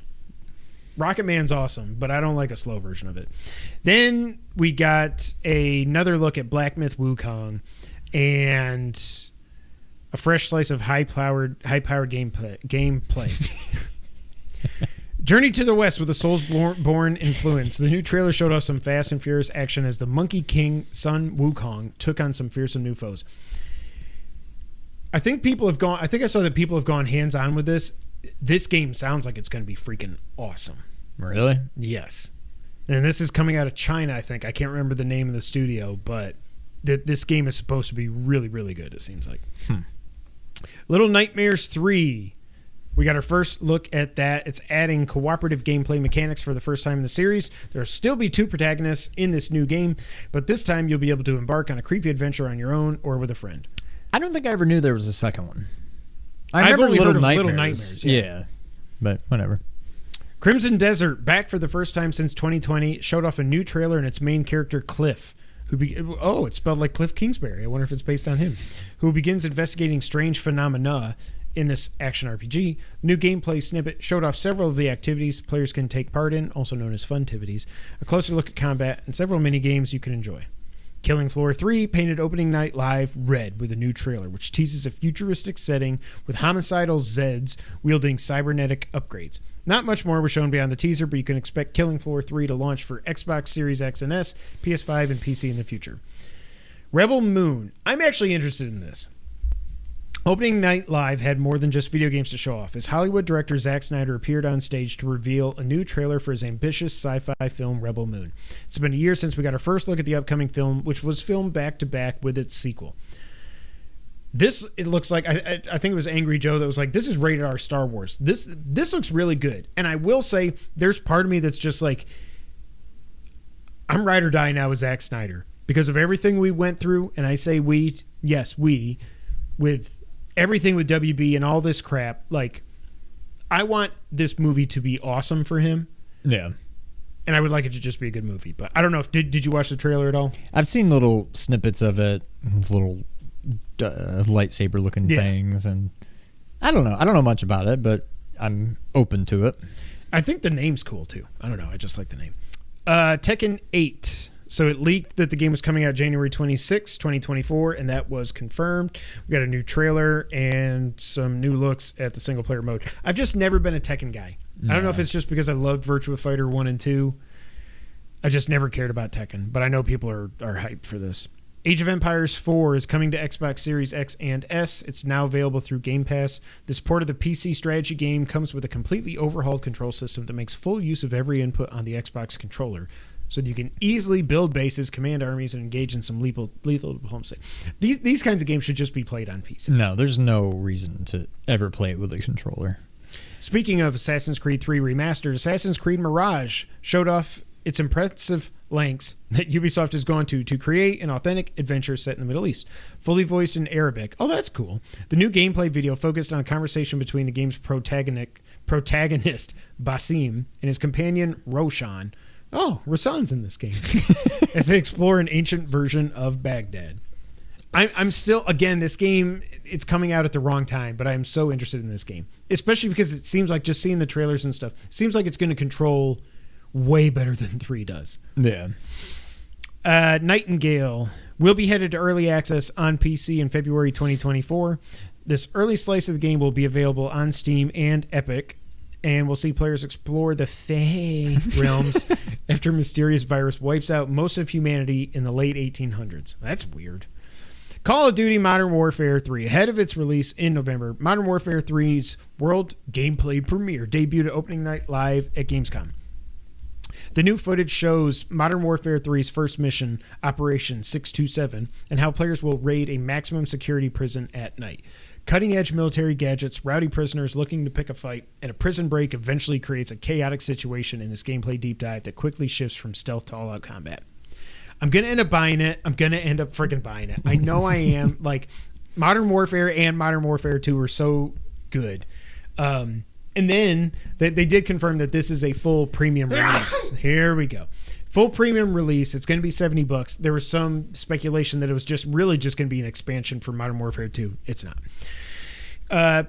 Rocket Man's awesome, but I don't like a slow version of it. Then we got another look at Black Myth Wukong and a fresh slice of high-powered gameplay. Journey to the West with a Soulsborne influence. The new trailer showed off some fast and furious action as the Monkey King Sun Wukong took on some fearsome new foes. I think I saw that people have gone hands-on with this. This game sounds like it's going to be freaking awesome. Really? Yes. And this is coming out of China, I think. I can't remember the name of the studio, but this game is supposed to be really, really good, it seems like. Little Nightmares 3. We got our first look at that. It's adding cooperative gameplay mechanics for the first time in the series. There'll still be 2 protagonists in this new game, but this time you'll be able to embark on a creepy adventure on your own or with a friend. I don't think I ever knew there was a second one. I've only heard of Little Nightmares. Yeah, but whatever. Crimson Desert, back for the first time since 2020, showed off a new trailer and its main character, Cliff. It's spelled like Cliff Kingsbury. I wonder if it's based on him. Who begins investigating strange phenomena in this action RPG. New gameplay snippet showed off several of the activities players can take part in, also known as funtivities, a closer look at combat, and several mini games you can enjoy. Killing Floor 3 painted opening night live red with a new trailer, which teases a futuristic setting with homicidal Zeds wielding cybernetic upgrades. Not much more was shown beyond the teaser, but you can expect Killing Floor 3 to launch for Xbox Series X and S, PS5, and PC in the future. Rebel Moon. I'm actually interested in this. Opening Night Live had more than just video games to show off, as Hollywood director Zack Snyder appeared on stage to reveal a new trailer for his ambitious sci-fi film Rebel Moon. It's been a year since we got our first look at the upcoming film, which was filmed back-to-back with its sequel. This, it looks like, I think it was Angry Joe that was like, this is rated R Star Wars. This looks really good. And I will say, there's part of me that's just like, I'm ride or die now with Zack Snyder. Because of everything we went through, and I say we, yes, we, with everything with WB and all this crap, like, I want this movie to be awesome for him. Yeah. And I would like it to just be a good movie. But I don't know if, did you watch the trailer at all? I've seen little snippets of it, little lightsaber looking things, and I don't know much about it, but I'm open to it. I think the name's cool too. I don't know, I just like the name. Tekken 8. So it leaked that the game was coming out January 26, 2024, and that was confirmed. We got a new trailer and some new looks at the single player mode. I've just never been a Tekken guy. I don't know if it's just because I loved Virtua Fighter 1 and 2. I just never cared about Tekken, but I know people are hyped for this. Age of Empires 4 is coming to Xbox Series X and S. It's now available through Game Pass. This port of the PC strategy game comes with a completely overhauled control system that makes full use of every input on the Xbox controller, so that you can easily build bases, command armies, and engage in some lethal diplomacy. These kinds of games should just be played on PC. No, there's no reason to ever play it with a controller. Speaking of Assassin's Creed 3 Remastered, Assassin's Creed Mirage showed off its impressive lengths that Ubisoft has gone to create an authentic adventure set in the Middle East, fully voiced in Arabic. Oh, that's cool. The new gameplay video focused on a conversation between the game's protagonist Basim and his companion Roshan. Oh, Rasan's in this game. As they explore an ancient version of Baghdad. I'm still, again, this game, it's coming out at the wrong time, but I'm so interested in this game. Especially because it seems like, just seeing the trailers and stuff, it seems like it's going to control way better than 3 does. Yeah. Nightingale will be headed to early access on PC in February 2024. This early slice of the game will be available on Steam and Epic, and we'll see players explore the Fae realms after a mysterious virus wipes out most of humanity in the late 1800s. That's weird. Call of Duty Modern Warfare 3. Ahead of its release in November, Modern Warfare 3's world gameplay premiere debuted at opening night live at Gamescom. The new footage shows Modern Warfare 3's first mission, Operation 627, and how players will raid a maximum security prison at night. Cutting-edge military gadgets, rowdy prisoners looking to pick a fight, and a prison break eventually creates a chaotic situation in this gameplay deep dive that quickly shifts from stealth to all-out combat. I'm going to end up buying it. I'm going to end up freaking buying it. I know I am. Like, Modern Warfare and Modern Warfare 2 were so good. And then they did confirm that this is a full premium release. Here we go. Full premium release. It's going to be $70. There was some speculation that it was just going to be an expansion for Modern Warfare 2. It's not.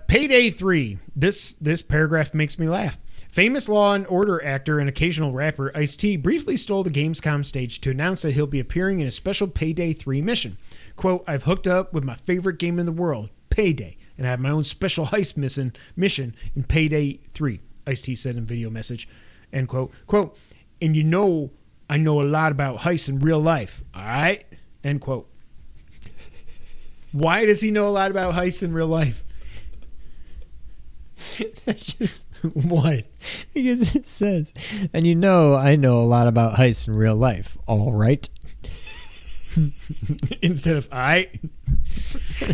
Payday 3. This paragraph makes me laugh. Famous Law and Order actor and occasional rapper Ice-T briefly stole the Gamescom stage to announce that he'll be appearing in a special Payday 3 mission. Quote, "I've hooked up with my favorite game in the world, Payday, and I have my own special heist mission in Payday 3, Ice-T said in video message." End quote. Quote, "And you know, I know a lot about heists in real life, all right?" End quote. Why does he know a lot about heists in real life? What? Because it says, "And you know, I know a lot about heists in real life, all right?" Instead of I.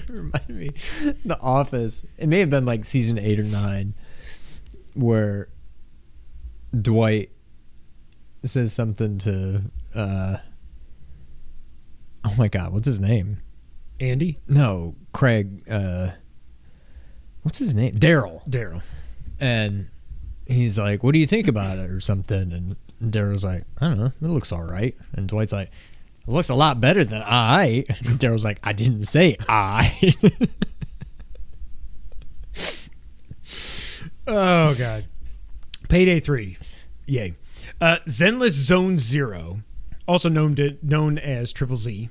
Remind me, The Office. It may have been like season 8 or 9, where Dwight says something to, oh my God, what's his name? Andy? No, Craig. What's his name? Daryl. And he's like, "What do you think about it?" or something. And Daryl's like, "I don't know. It looks all right." And Dwight's like, "It looks a lot better than I." And Daryl's like, "I didn't say I." Oh, God. Payday 3. Yay. Zenless Zone Zero, also known as Triple Z.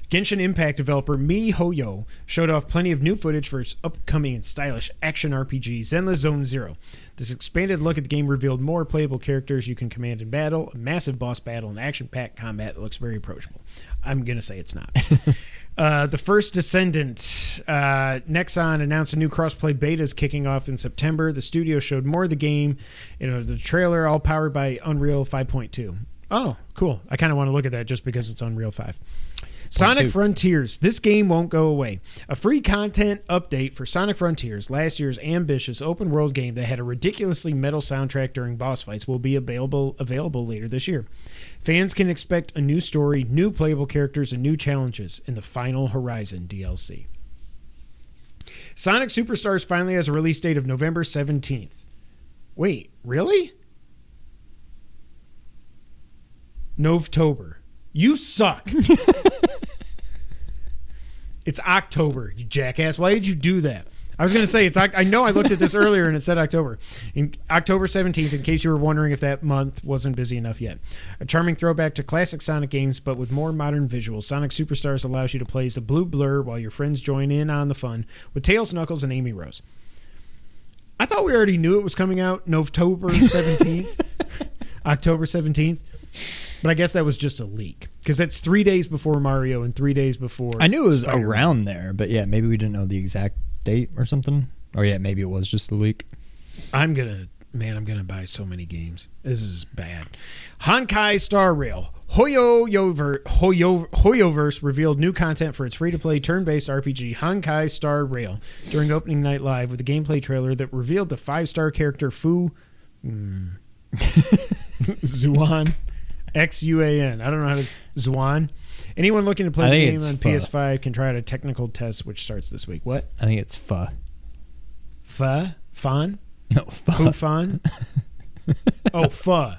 Genshin Impact developer miHoYo showed off plenty of new footage for its upcoming and stylish action RPG, Zenless Zone Zero. This expanded look at the game revealed more playable characters you can command in battle, a massive boss battle, and action-packed combat that looks very approachable. I'm going to say it's not. The First Descendant. Nexon announced a new crossplay beta is kicking off in September. The studio showed more of the game. The trailer, all powered by Unreal 5.2. Oh, cool. I kind of want to look at that just because it's Unreal 5. Sonic Frontiers. This game won't go away. A free content update for Sonic Frontiers, last year's ambitious open-world game that had a ridiculously metal soundtrack during boss fights, will be available later this year. Fans can expect a new story, new playable characters, and new challenges in the Final Horizon DLC. Sonic Superstars finally has a release date of November 17th. Wait, really? Novtober. You suck. It's October, you jackass. Why did you do that? I was going to say, I know I looked at this earlier and it said October. October 17th, in case you were wondering if that month wasn't busy enough yet. A charming throwback to classic Sonic games, but with more modern visuals. Sonic Superstars allows you to play as the blue blur while your friends join in on the fun with Tails, Knuckles, and Amy Rose. I thought we already knew it was coming out November 17th. October 17th. But I guess that was just a leak because that's 3 days before Mario and 3 days before. I knew it was Spider-Man. around there, but yeah, maybe we didn't know the exact date or something. Or yeah, maybe it was just a leak. I'm gonna buy so many games. This is bad. Honkai Star Rail. Hoyoverse revealed new content for its free-to-play turn-based RPG Honkai Star Rail during opening night live with a gameplay trailer that revealed the 5-star character Fu Zuan. Xuan. I don't know how to... Zuan. Anyone looking to play the game on PS5 can try out a technical test, which starts this week. What? I think it's Pho. Pho? Fun? No, Pho. Fu Fun? Oh, Pho.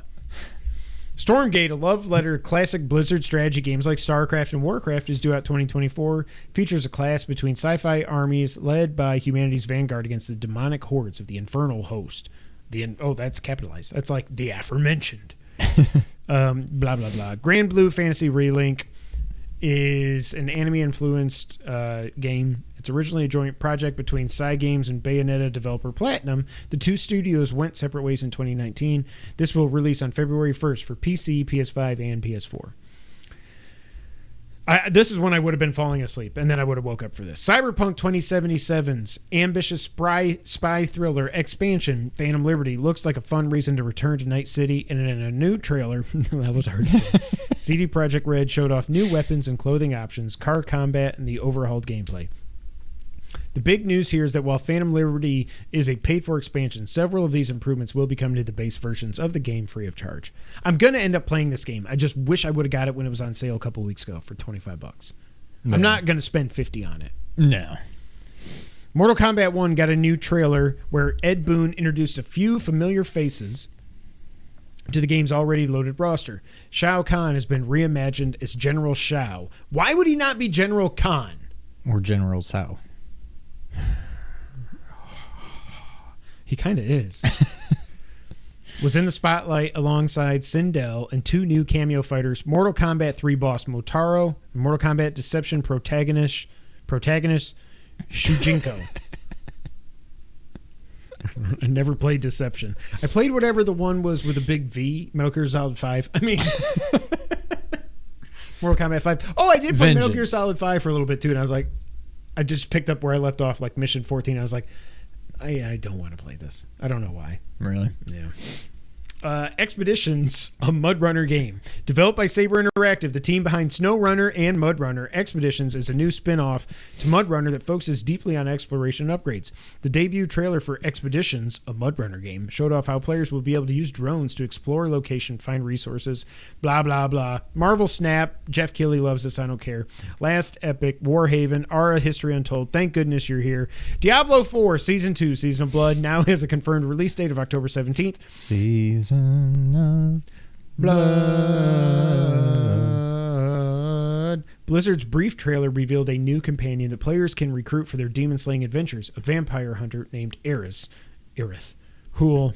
Stormgate, a love letter to classic Blizzard strategy games like StarCraft and Warcraft, is due out 2024. Features a clash between sci-fi armies led by humanity's vanguard against the demonic hordes of the Infernal Host. That's capitalized. That's like the aforementioned. Blah, blah, blah. Grand Blue Fantasy Relink is an anime-influenced game. It's originally a joint project between Cygames and Bayonetta developer Platinum. The two studios went separate ways in 2019. This will release on February 1st for PC, PS5, and PS4. This is when I would have been falling asleep, and then I would have woke up for this. Cyberpunk 2077's ambitious spy thriller expansion, Phantom Liberty, looks like a fun reason to return to Night City, and in a new trailer, that was hard to say, CD Projekt Red showed off new weapons and clothing options, car combat, and the overhauled gameplay. The big news here is that while Phantom Liberty is a paid-for expansion, several of these improvements will be coming to the base versions of the game free of charge. I'm going to end up playing this game. I just wish I would have got it when it was on sale a couple weeks ago for $25. No. I'm not going to spend $50 on it. No. Mortal Kombat 1 got a new trailer where Ed Boon introduced a few familiar faces to the game's already loaded roster. Shao Kahn has been reimagined as General Shao. Why would he not be General Khan? Or General Sao. He kind of is. Was in the spotlight alongside Sindel and two new cameo fighters, Mortal Kombat 3 boss Motaro, and Mortal Kombat Deception protagonist Shujinko. I never played Deception. I played whatever the one was with a big V, Metal Gear Solid 5. I mean... Mortal Kombat 5. Oh, I did play Metal Gear Solid 5 for a little bit too, and I was like... I just picked up where I left off, like Mission 14. I was like, I don't want to play this. I don't know why. Really? Yeah. Expeditions, a Mudrunner game. Developed by Saber Interactive, the team behind SnowRunner and Mudrunner, Expeditions is a new spin-off to Mudrunner that focuses deeply on exploration and upgrades. The debut trailer for Expeditions, a Mudrunner game, showed off how players will be able to use drones to explore location, find resources, blah, blah, blah. Marvel Snap, Jeff Keighley loves this, I don't care. Last Epic, Warhaven, Ara History Untold, thank goodness you're here. Diablo 4, Season 2, Season of Blood, now has a confirmed release date of October 17th. Season of Blood. Blizzard's brief trailer revealed a new companion that players can recruit for their demon-slaying adventures, a vampire hunter named Aerith, who will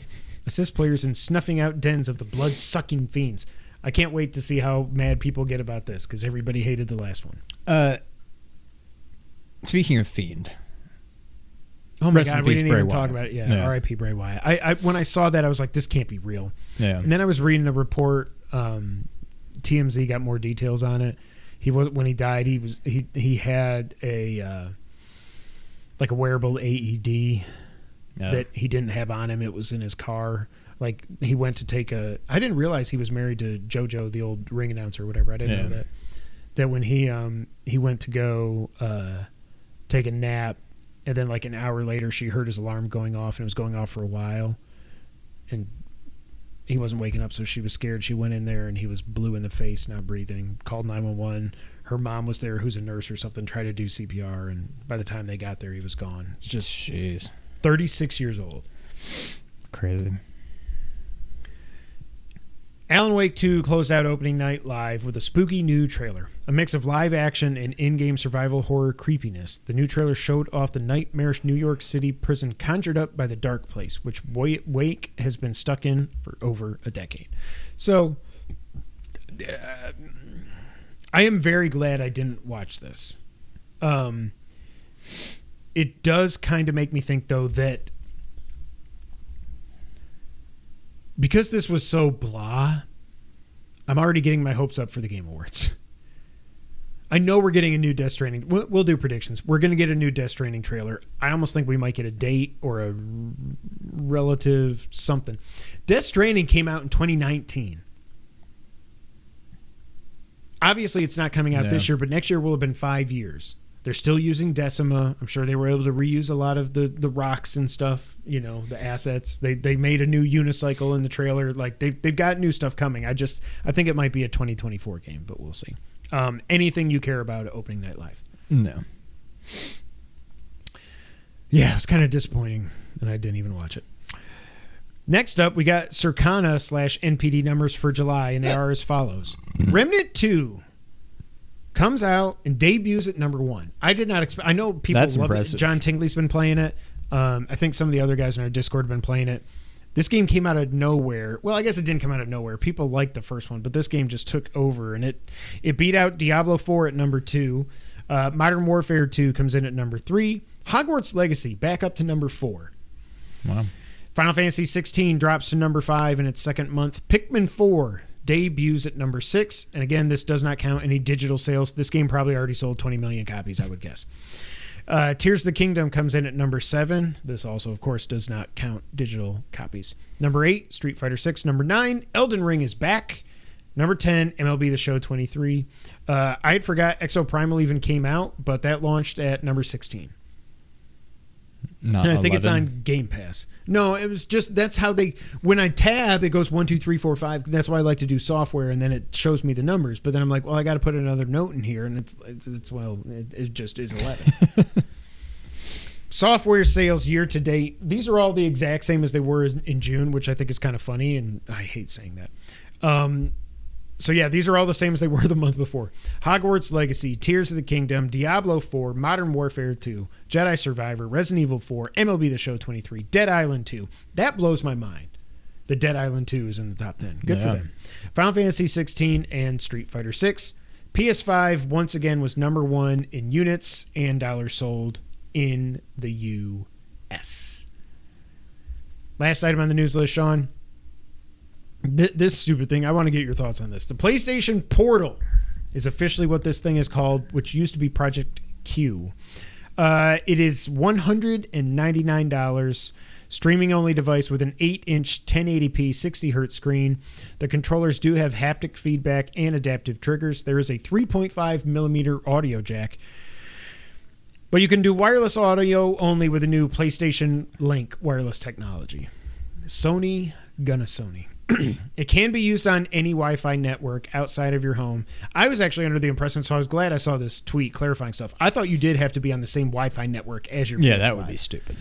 assist players in snuffing out dens of the blood-sucking fiends. I can't wait to see how mad people get about this because everybody hated the last one. Speaking of Fiend. Oh my Rest in God, we peace, didn't Bray even Wyatt. talk about it. Yeah, Yeah. R.I.P. Bray Wyatt. I when I saw that, I was like, this can't be real. Yeah. And then I was reading a report. TMZ got more details on it. When he died, he had a like a wearable AED that he didn't have on him. It was in his car. Like he went to take a. I didn't realize he was married to JoJo, the old ring announcer or whatever. I didn't know that. That when he went to go take a nap, and then like an hour later, she heard his alarm going off, and it was going off for a while, and he wasn't waking up, so she was scared. She went in there, and he was blue in the face, not breathing. Called 911. Her mom was there, who's a nurse or something, tried to do CPR, and by the time they got there, he was gone. It's just Jeez. 36 years old. Crazy. Alan Wake 2 closed out opening night live with a spooky new trailer. A mix of live action and in-game survival horror creepiness. The new trailer showed off the nightmarish New York City prison conjured up by the Dark Place, which Wake has been stuck in for over a decade. So, I am very glad I didn't watch this. It does kind of make me think, though, that because this was so blah, I'm already getting my hopes up for the Game Awards. I know we're getting a new Death Stranding. We'll do predictions. We're going to get a new Death Stranding trailer. I almost think we might get a date or a relative something. Death Stranding came out in 2019. Obviously, it's not coming out this year, but next year will have been 5 years. They're still using Decima. I'm sure they were able to reuse a lot of the rocks and stuff, the assets. They made a new unicycle in the trailer. Like they've got new stuff coming. I think it might be a 2024 game, but we'll see. Anything you care about at opening night live? No. Yeah, it was kind of disappointing, and I didn't even watch it. Next up, we got Circana / NPD numbers for July, and they are as follows. Remnant 2 comes out and debuts at number 1. I did not expect. I know people That's love impressive. it. John Tingley's been playing it. I think some of the other guys in our Discord have been playing it. This game came out of nowhere. Well, I guess it didn't come out of nowhere. People liked the first one, but this game just took over, and it beat out Diablo 4 at number 2. Modern Warfare 2 comes in at number 3. Hogwarts Legacy back up to number 4. Wow. Final Fantasy 16 drops to number 5 in its second month. Pikmin 4 debuts at number 6. And again, this does not count any digital sales. This game probably already sold 20 million copies, I would guess. Tears of the Kingdom comes in at number 7. This also, of course, does not count digital copies. Number 8, Street Fighter 6. Number 9, Elden Ring is back. Number 10, MLB The Show 23. I had forgot Exo Primal even came out, but that launched at number 16. Not And I think 11. it's on Game Pass. No, it was just, that's how when I tab, it goes 1, 2, 3, 4, 5. That's why I like to do software, and then it shows me the numbers. But then I'm like, well, I got to put another note in here, and it just is 11. Software sales year to date, these are all the exact same as they were in June, which I think is kind of funny, and I hate saying that. So yeah, these are all the same as they were the month before. Hogwarts Legacy, Tears of the Kingdom, Diablo 4, Modern Warfare 2, Jedi Survivor, Resident Evil 4, MLB The Show 23, Dead Island 2. That blows my mind. The Dead Island 2 is in the top 10. Good for them. Final Fantasy 16 and Street Fighter 6. PS5 once again was number 1 in units and dollars sold in the U.S. Last item on the news list, Sean. This stupid thing, I want to get your thoughts on this. The PlayStation Portal is officially what this thing is called, which used to be Project Q. It is $199, streaming-only device with an 8-inch 1080p 60Hz screen. The controllers do have haptic feedback and adaptive triggers. There is a 3.5 millimeter audio jack. But you can do wireless audio only with a new PlayStation Link wireless technology. Sony. It can be used on any Wi-Fi network outside of your home. I was actually under the impression, so I was glad I saw this tweet clarifying stuff. I thought you did have to be on the same Wi-Fi network as your PS5. Yeah, that would be stupid.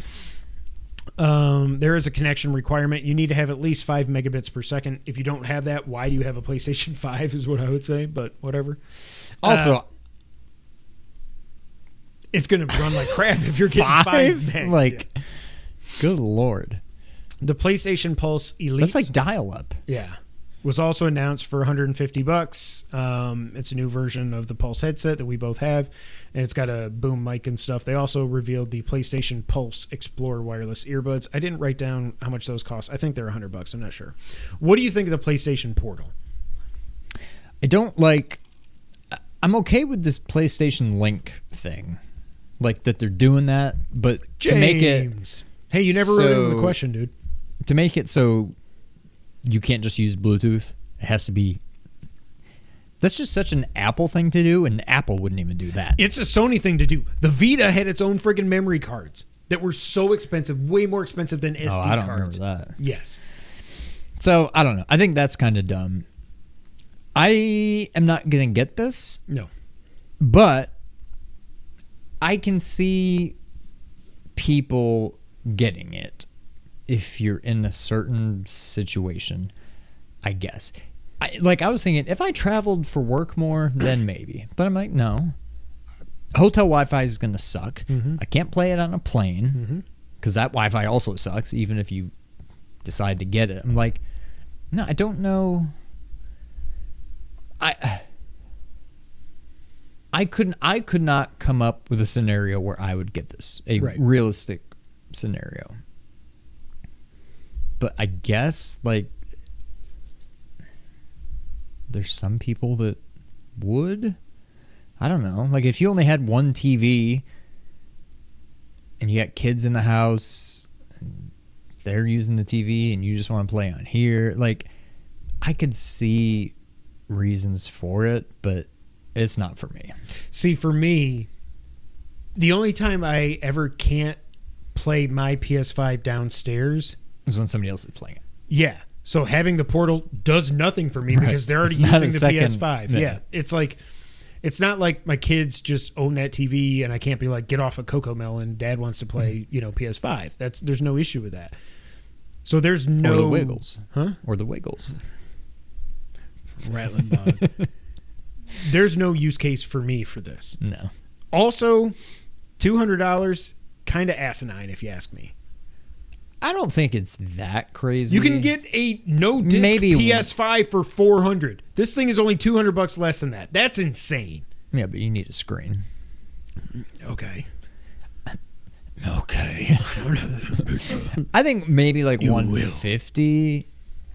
There is a connection requirement. You need to have at least 5 megabits per second. If you don't have that, why do you have a PlayStation 5 is what I would say, but whatever. Also, it's going to run like crap if you're getting 5 meg. Like, good Lord. The PlayStation Pulse Elite. That's like dial-up. Yeah. Was also announced for $150. It's a new version of the Pulse headset that we both have, and it's got a boom mic and stuff. They also revealed the PlayStation Pulse Explorer wireless earbuds. I didn't write down how much those cost. I think they're $100. I'm not sure. What do you think of the PlayStation Portal? I'm okay with this PlayStation Link thing. Like that they're doing that, but James. to make it... Hey, you never wrote into the question, dude. To make it so you can't just use Bluetooth, it has to be... That's just such an Apple thing to do, and Apple wouldn't even do that. It's a Sony thing to do. The Vita had its own friggin' memory cards that were so expensive, way more expensive than SD cards. I don't remember that. Yes. So, I don't know. I think that's kind of dumb. I am not going to get this. No. But I can see people getting it if you're in a certain situation, I guess. I was thinking, if I traveled for work more, then maybe. But I'm like, no. Hotel Wi-Fi is going to suck. Mm-hmm. I can't play it on a plane because that Wi-Fi also sucks, even if you decide to get it. I'm like, no, I don't know. I could not come up with a scenario where I would get this, a realistic scenario. But I guess there's some people that would. I don't know. Like if you only had one TV and you got kids in the house and they're using the TV and you just want to play on here, I could see reasons for it, but it's not for me. See, for me, the only time I ever can't play my PS5 downstairs is when somebody else is playing it. Yeah. So having the Portal does nothing for me because they're already using the PS5. Yeah. It's not like my kids just own that TV and I can't be like, get off of Cocomelon. Dad wants to play, PS5. There's no issue with that. So there's no... Or the Wiggles. Huh? Or the Wiggles. Rattling Bog. There's no use case for me for this. No. Also, $200, kind of asinine if you ask me. I don't think it's that crazy. You can get a no-disc PS5 for $400. This thing is only $200 less than that. That's insane. Yeah, but you need a screen. Okay. I think maybe like 150.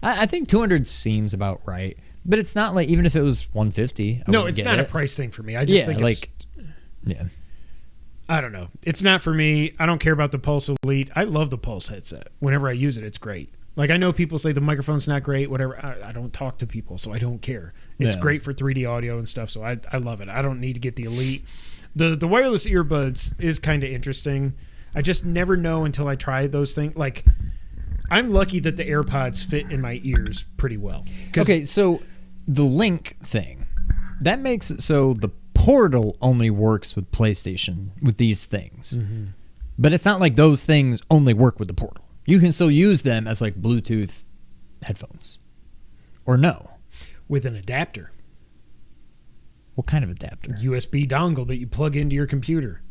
I think 200 seems about right. But it's not like, even if it was 150. No, it's not a price thing for me. I just think yeah. I don't know. It's not for me. I don't care about the Pulse Elite. I love the Pulse headset. Whenever I use it, it's great. Like, I know people say the microphone's not great, whatever. I don't talk to people, so I don't care. It's great for 3D audio and stuff, so I love it. I don't need to get the Elite. The wireless earbuds is kind of interesting. I just never know until I try those things. Like, I'm lucky that the AirPods fit in my ears pretty well. Okay, so the Link thing, that makes it so the Portal only works with PlayStation with these things. Mm-hmm. But it's not like those things only work with the Portal. You can still use them as like Bluetooth headphones. Or no? With an adapter. What kind of adapter? USB dongle that you plug into your computer.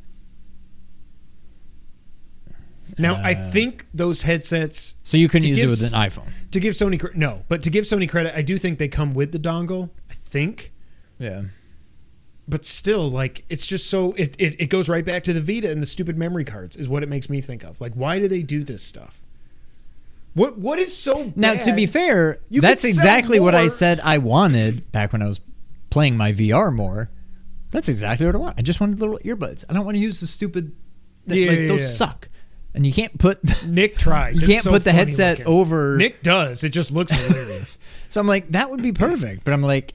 Now, I think those headsets... So you can use it with an iPhone? To give Sony... No, but to give Sony credit, I do think they come with the dongle. I think. Yeah. But still, like, it's just so... It goes right back to the Vita and the stupid memory cards is what it makes me think of. Like, why do they do this stuff? What is so bad? Now, to be fair, that's exactly what I said I wanted back when I was playing my VR more. That's exactly what I want. I just wanted little earbuds. I don't want to use the stupid... Those suck. And you can't put... Nick tries. You can't put the headset over... Nick does. It just looks hilarious. So I'm like, that would be perfect. But I'm like,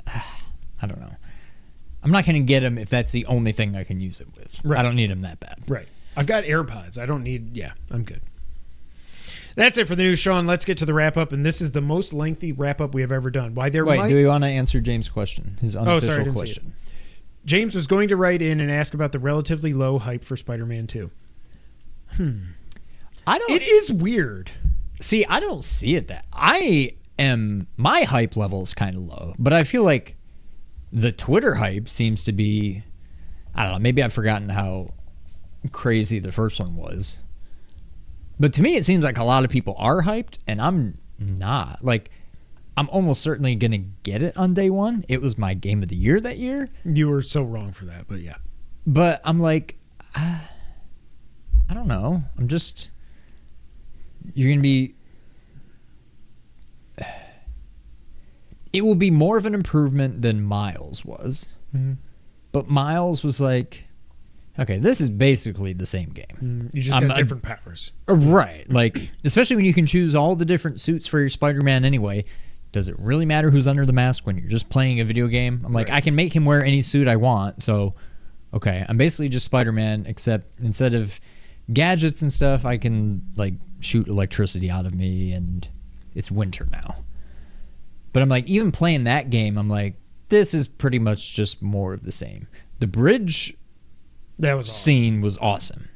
I don't know. I'm not going to get them if that's the only thing I can use it with. Right. I don't need them that bad. Right. I've got AirPods. I don't need... Yeah, I'm good. That's it for the news, Sean. Let's get to the wrap-up. And this is the most lengthy wrap-up we have ever done. Wait, do we want to answer James' question? His unofficial question. James was going to write in and ask about the relatively low hype for Spider-Man 2. It is weird. See, I don't see it that. My hype level is kind of low, but I feel like the Twitter hype seems to be, I don't know, maybe I've forgotten how crazy the first one was. But to me, it seems like a lot of people are hyped, and I'm not. Like, I'm almost certainly going to get it on day one. It was my game of the year that year. You were so wrong for that, but yeah. But I'm like, I don't know. I'm just, you're going to be, it will be more of an improvement than Miles was. Mm-hmm. But Miles was like, okay, this is basically the same game. You just got different powers. Right. Like, especially when you can choose all the different suits for your Spider-Man anyway. Does it really matter who's under the mask when you're just playing a video game? I'm like, right. I can make him wear any suit I want. So, okay, I'm basically just Spider-Man, except instead of gadgets and stuff, I can, like, shoot electricity out of me, and it's winter now. But I'm like, even playing that game, I'm like, this is pretty much just more of the same. The bridge scene was awesome.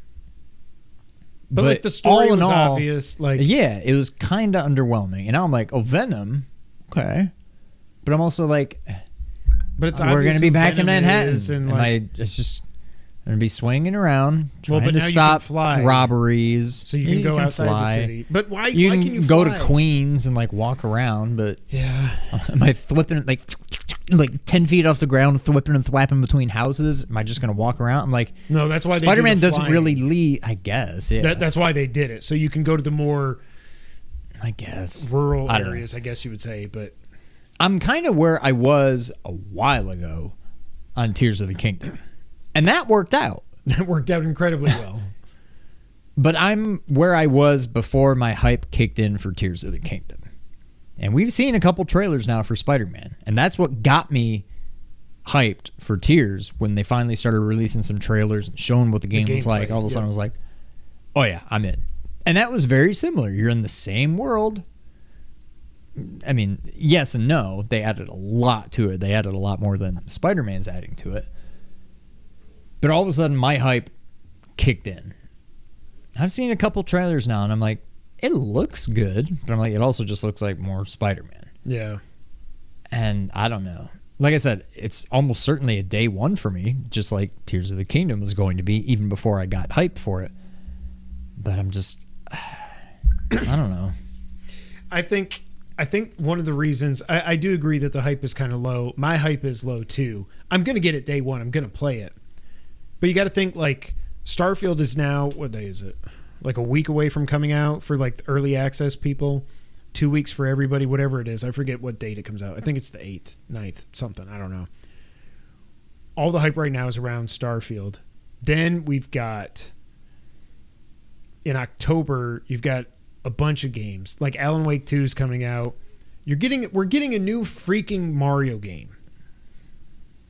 But like, the story was obvious. Like, yeah, it was kind of underwhelming. And now I'm like, oh, Venom? Okay. But I'm also like, but it's we're going to be back in Manhattan. And like, it's just going to be swinging around, trying but to now stop you can fly, robberies. So you can go outside the city. But why can you go fly? to Queens and like walk around, but yeah. Am I flipping like 10 feet off the ground, flipping and thwapping between houses? Am I just going to walk around? I'm like, no, that's why Spider-Man doesn't flying. really lead, I guess. Yeah. That's why they did it. So you can go to the more, I guess, rural areas, I guess you would say. But I'm kind of where I was a while ago on Tears of the Kingdom. And that worked out. That worked out incredibly well. But I'm where I was before my hype kicked in for Tears of the Kingdom. And we've seen a couple trailers now for Spider-Man. And that's what got me hyped for Tears when they finally started releasing some trailers and showing what the game was like. All of a sudden I was like, oh yeah, I'm in. And that was very similar. You're in the same world. I mean, yes and no. They added a lot to it. They added a lot more than Spider-Man's adding to it. But all of a sudden, my hype kicked in. I've seen a couple trailers now, and I'm like, it looks good. But I'm like, it also just looks like more Spider-Man. Yeah. And I don't know. Like I said, it's almost certainly a day one for me, just like Tears of the Kingdom was going to be, even before I got hyped for it. But I'm just, I don't know. I think one of the reasons, I do agree that the hype is kind of low. My hype is low, too. I'm going to get it day one. I'm going to play it. But you got to think, like, Starfield is now, what day is it? Like a week away from coming out for, like, the early access people. 2 weeks for everybody, whatever it is. I forget what date it comes out. I think it's the 8th, 9th, something. I don't know. All the hype right now is around Starfield. Then we've got, in October, you've got a bunch of games. Like Alan Wake 2 is coming out. We're getting a new freaking Mario game.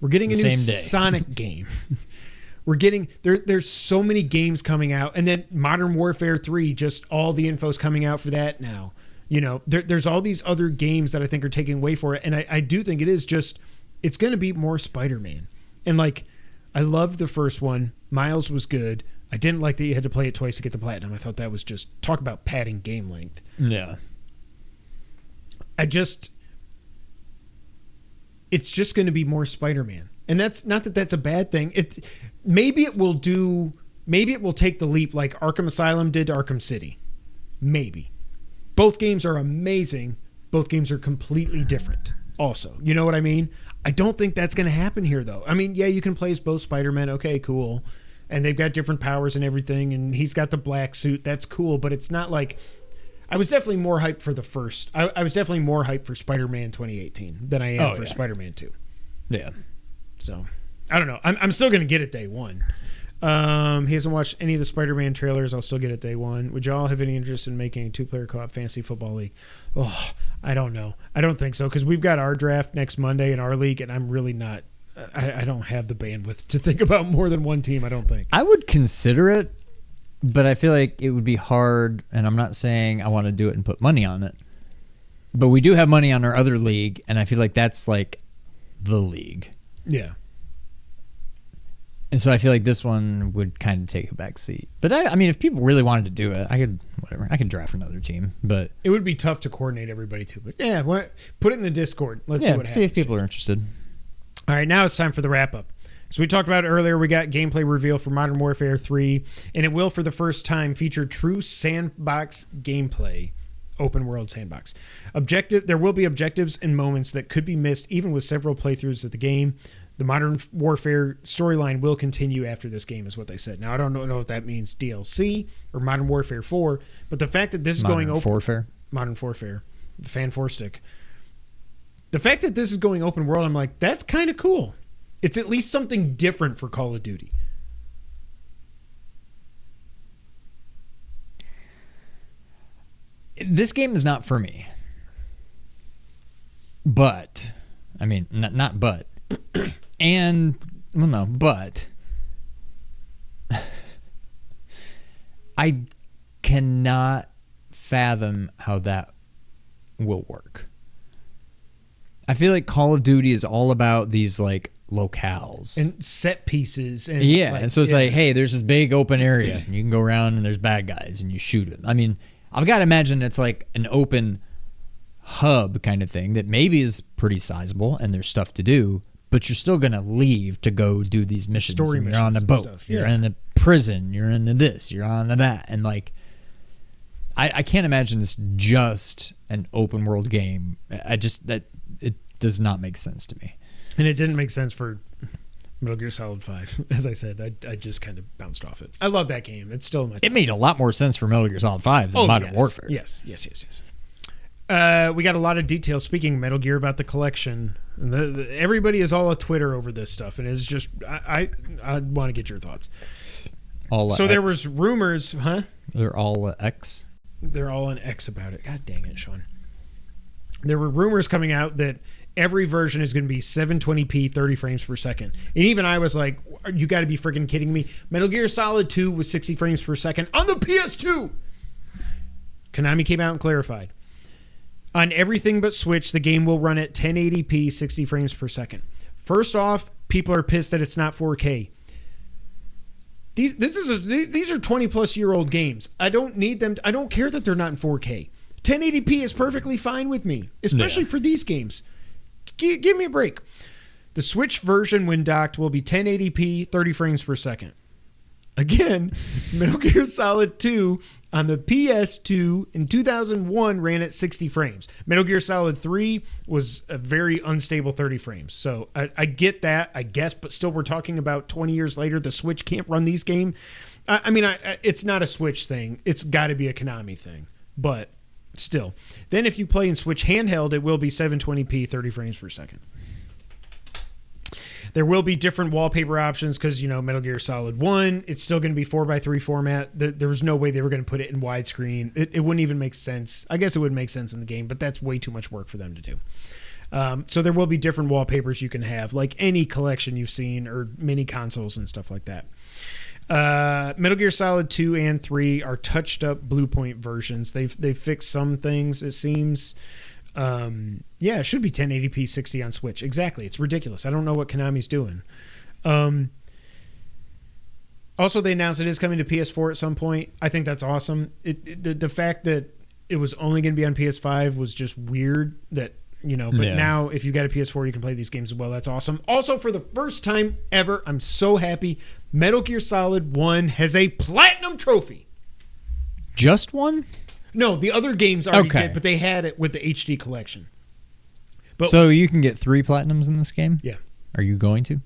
We're getting a new Sonic game. We're getting there's so many games coming out, and then Modern Warfare 3, just all the info's coming out for that now. You know, there's all these other games that I think are taking away for it, and I do think it is just, it's going to be more Spider-Man. And like, I loved the first one. Miles was good. I didn't like that you had to play it twice to get the platinum. I thought that was just, talk about padding game length. Yeah. It's just going to be more Spider-Man. And that's not that that's a bad thing. Maybe it will take the leap like Arkham Asylum did to Arkham City. Maybe. Both games are amazing. Both games are completely different also. You know what I mean? I don't think that's going to happen here, though. I mean, yeah, you can play as both Spider-Man. Okay, cool. And they've got different powers and everything, and he's got the black suit. That's cool, but it's not like... I was definitely more hyped for the first... I was definitely more hyped for Spider-Man 2018 than I am for Spider-Man 2. Yeah. So, I don't know. I'm still going to get it day one. He hasn't watched any of the Spider-Man trailers. I'll still get it day one. Would y'all have any interest in making a 2-player co-op fantasy football league? Oh, I don't know. I don't think so, because we've got our draft next Monday in our league, and I'm really not... I don't have the bandwidth to think about more than one team, I don't think. I would consider it, but I feel like it would be hard, and I'm not saying I want to do it and put money on it. But we do have money on our other league, and I feel like that's like the league. Yeah. And so I feel like this one would kind of take a back seat. But I mean, if people really wanted to do it, I could draft another team. But it would be tough to coordinate everybody too. But yeah, put it in the Discord. Let's see what happens. See if people are interested. All right, now it's time for the wrap up. So we talked about it earlier. We got gameplay reveal for Modern Warfare 3, and it will, for the first time, feature true sandbox gameplay, open world sandbox. There will be objectives and moments that could be missed, even with several playthroughs of the game. The Modern Warfare storyline will continue after this game, is what they said. Now, I don't know if that means DLC or Modern Warfare 4, but the fact that this is going open... Modern Warfare. The Fan 4 stick. The fact that this is going open world, I'm like, that's kind of cool. It's at least something different for Call of Duty. This game is not for me. But, I mean, not but. And, well, no, but. I cannot fathom how that will work. I feel like Call of Duty is all about these, like, locales and set pieces, and and so it's like, hey, there's this big open area and you can go around and there's bad guys and you shoot them. I mean, I've got to imagine it's like an open hub kind of thing that maybe is pretty sizable and there's stuff to do, but you're still gonna leave to go do these missions. Story missions, you're on a boat, stuff. You're in a prison, you're into this, you're on that, and like I can't imagine this just an open world game. That it does not make sense to me. And it didn't make sense for Metal Gear Solid 5. As I said, I just kind of bounced off it. I love that game. It's still my... It made a lot more sense for Metal Gear Solid 5 than Modern Warfare. Yes. We got a lot of details, speaking of Metal Gear, about the collection. Everybody is all on Twitter over this stuff, and it's just... I want to get your thoughts. There was rumors... Huh? They're all X? They're all on X about it. God dang it, Sean. There were rumors coming out that every version is going to be 720p, 30 frames per second. And even I was like, you got to be freaking kidding me. Metal Gear Solid 2 was 60 frames per second on the PS2. Konami came out and clarified. On everything but Switch, the game will run at 1080p, 60 frames per second. First off, people are pissed that it's not 4K. These are 20-plus-year-old games. I don't need them. I don't care that they're not in 4K. 1080p is perfectly fine with me, especially for these games. Give me a break. The Switch version, when docked, will be 1080p, 30 frames per second. Again, Metal Gear Solid 2 on the PS2 in 2001 ran at 60 frames. Metal Gear Solid 3 was a very unstable 30 frames. So I get that, I guess, but still we're talking about 20 years later. The Switch can't run these games. It's not a Switch thing. It's got to be a Konami thing. But still. Then if you play in Switch handheld, it will be 720p, 30 frames per second. There will be different wallpaper options because, Metal Gear Solid 1, it's still going to be 4x3 format. There was no way they were going to put it in widescreen. It wouldn't even make sense. I guess it would make sense in the game, but that's way too much work for them to do. So there will be different wallpapers you can have, like any collection you've seen or mini consoles and stuff like that. Metal Gear Solid 2 and 3 are touched up Bluepoint versions. They've fixed some things, it seems. It should be 1080p 60 on Switch. Exactly. It's ridiculous. I don't know what Konami's doing. Also, they announced it is coming to PS4 at some point. I think that's awesome. The fact that it was only going to be on PS5 was just weird. Now if you got a PS4, you can play these games as well. That's awesome. Also, for the first time ever, I'm so happy, Metal Gear Solid 1 has a platinum trophy. Just one? No, the other games already did, but they had it with the HD collection. But so you can get 3 platinums in this game? Yeah. Are you going to?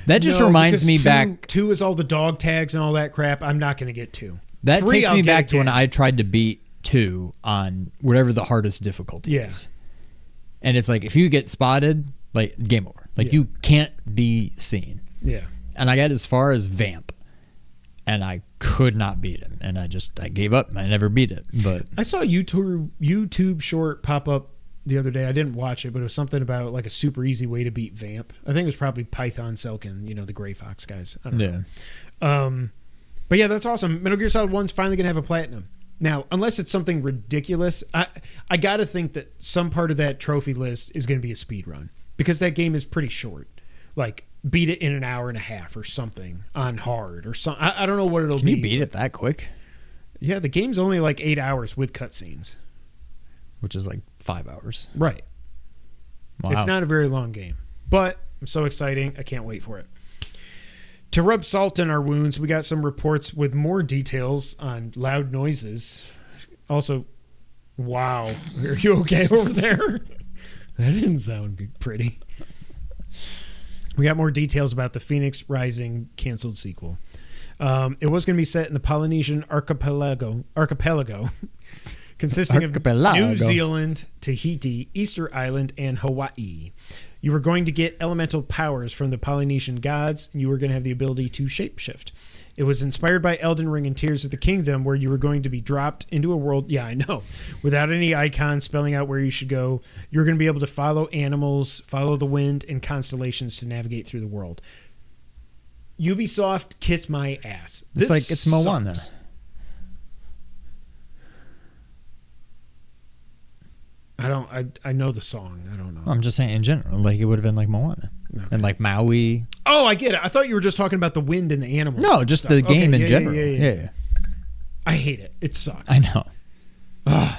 That just reminds me back... 2 is all the dog tags and all that crap. I'm not going to get 2. That takes me back to when I tried to beat 2 on whatever the hardest difficulty is. And it's like, if you get spotted, like, game over. Like, you can't be seen. Yeah. And I got as far as Vamp. And I could not beat him. And I gave up. I never beat it. But I saw a YouTube short pop up the other day. I didn't watch it, but it was something about like a super easy way to beat Vamp. I think it was probably Python Selkin, the Gray Fox guys. I don't know. But yeah, that's awesome. Metal Gear Solid 1's finally going to have a platinum. Now, unless it's something ridiculous, I got to think that some part of that trophy list is going to be a speed run because that game is pretty short. Like, beat it in an hour and a half or something on hard or something. I don't know what it'll be. Can you beat it that quick? Yeah, the game's only like 8 hours with cutscenes. Which is like 5 hours. Right. Wow. It's not a very long game. But I'm so exciting. I can't wait for it. To rub salt in our wounds, we got some reports with more details on loud noises. Also, wow. Are you okay over there? That didn't sound pretty. We got more details about the Phoenix Rising canceled sequel. It was going to be set in the Polynesian archipelago consisting of New Zealand, Tahiti, Easter Island, and Hawaii. You were going to get elemental powers from the Polynesian gods, and you were going to have the ability to shapeshift. It was inspired by Elden Ring and Tears of the Kingdom, where you were going to be dropped into a world, yeah, I know, without any icons spelling out where you should go. You're going to be able to follow animals, follow the wind, and constellations to navigate through the world. Ubisoft, kiss my ass. It's Moana. Sucks. I know the song. I don't know. I'm just saying in general, like it would have been like Moana. Okay. And like Maui. Oh, I get it. I thought you were just talking about the wind and the animals. No, just stuff. the game in yeah, general. Yeah. I hate it. It sucks. I know. Ugh.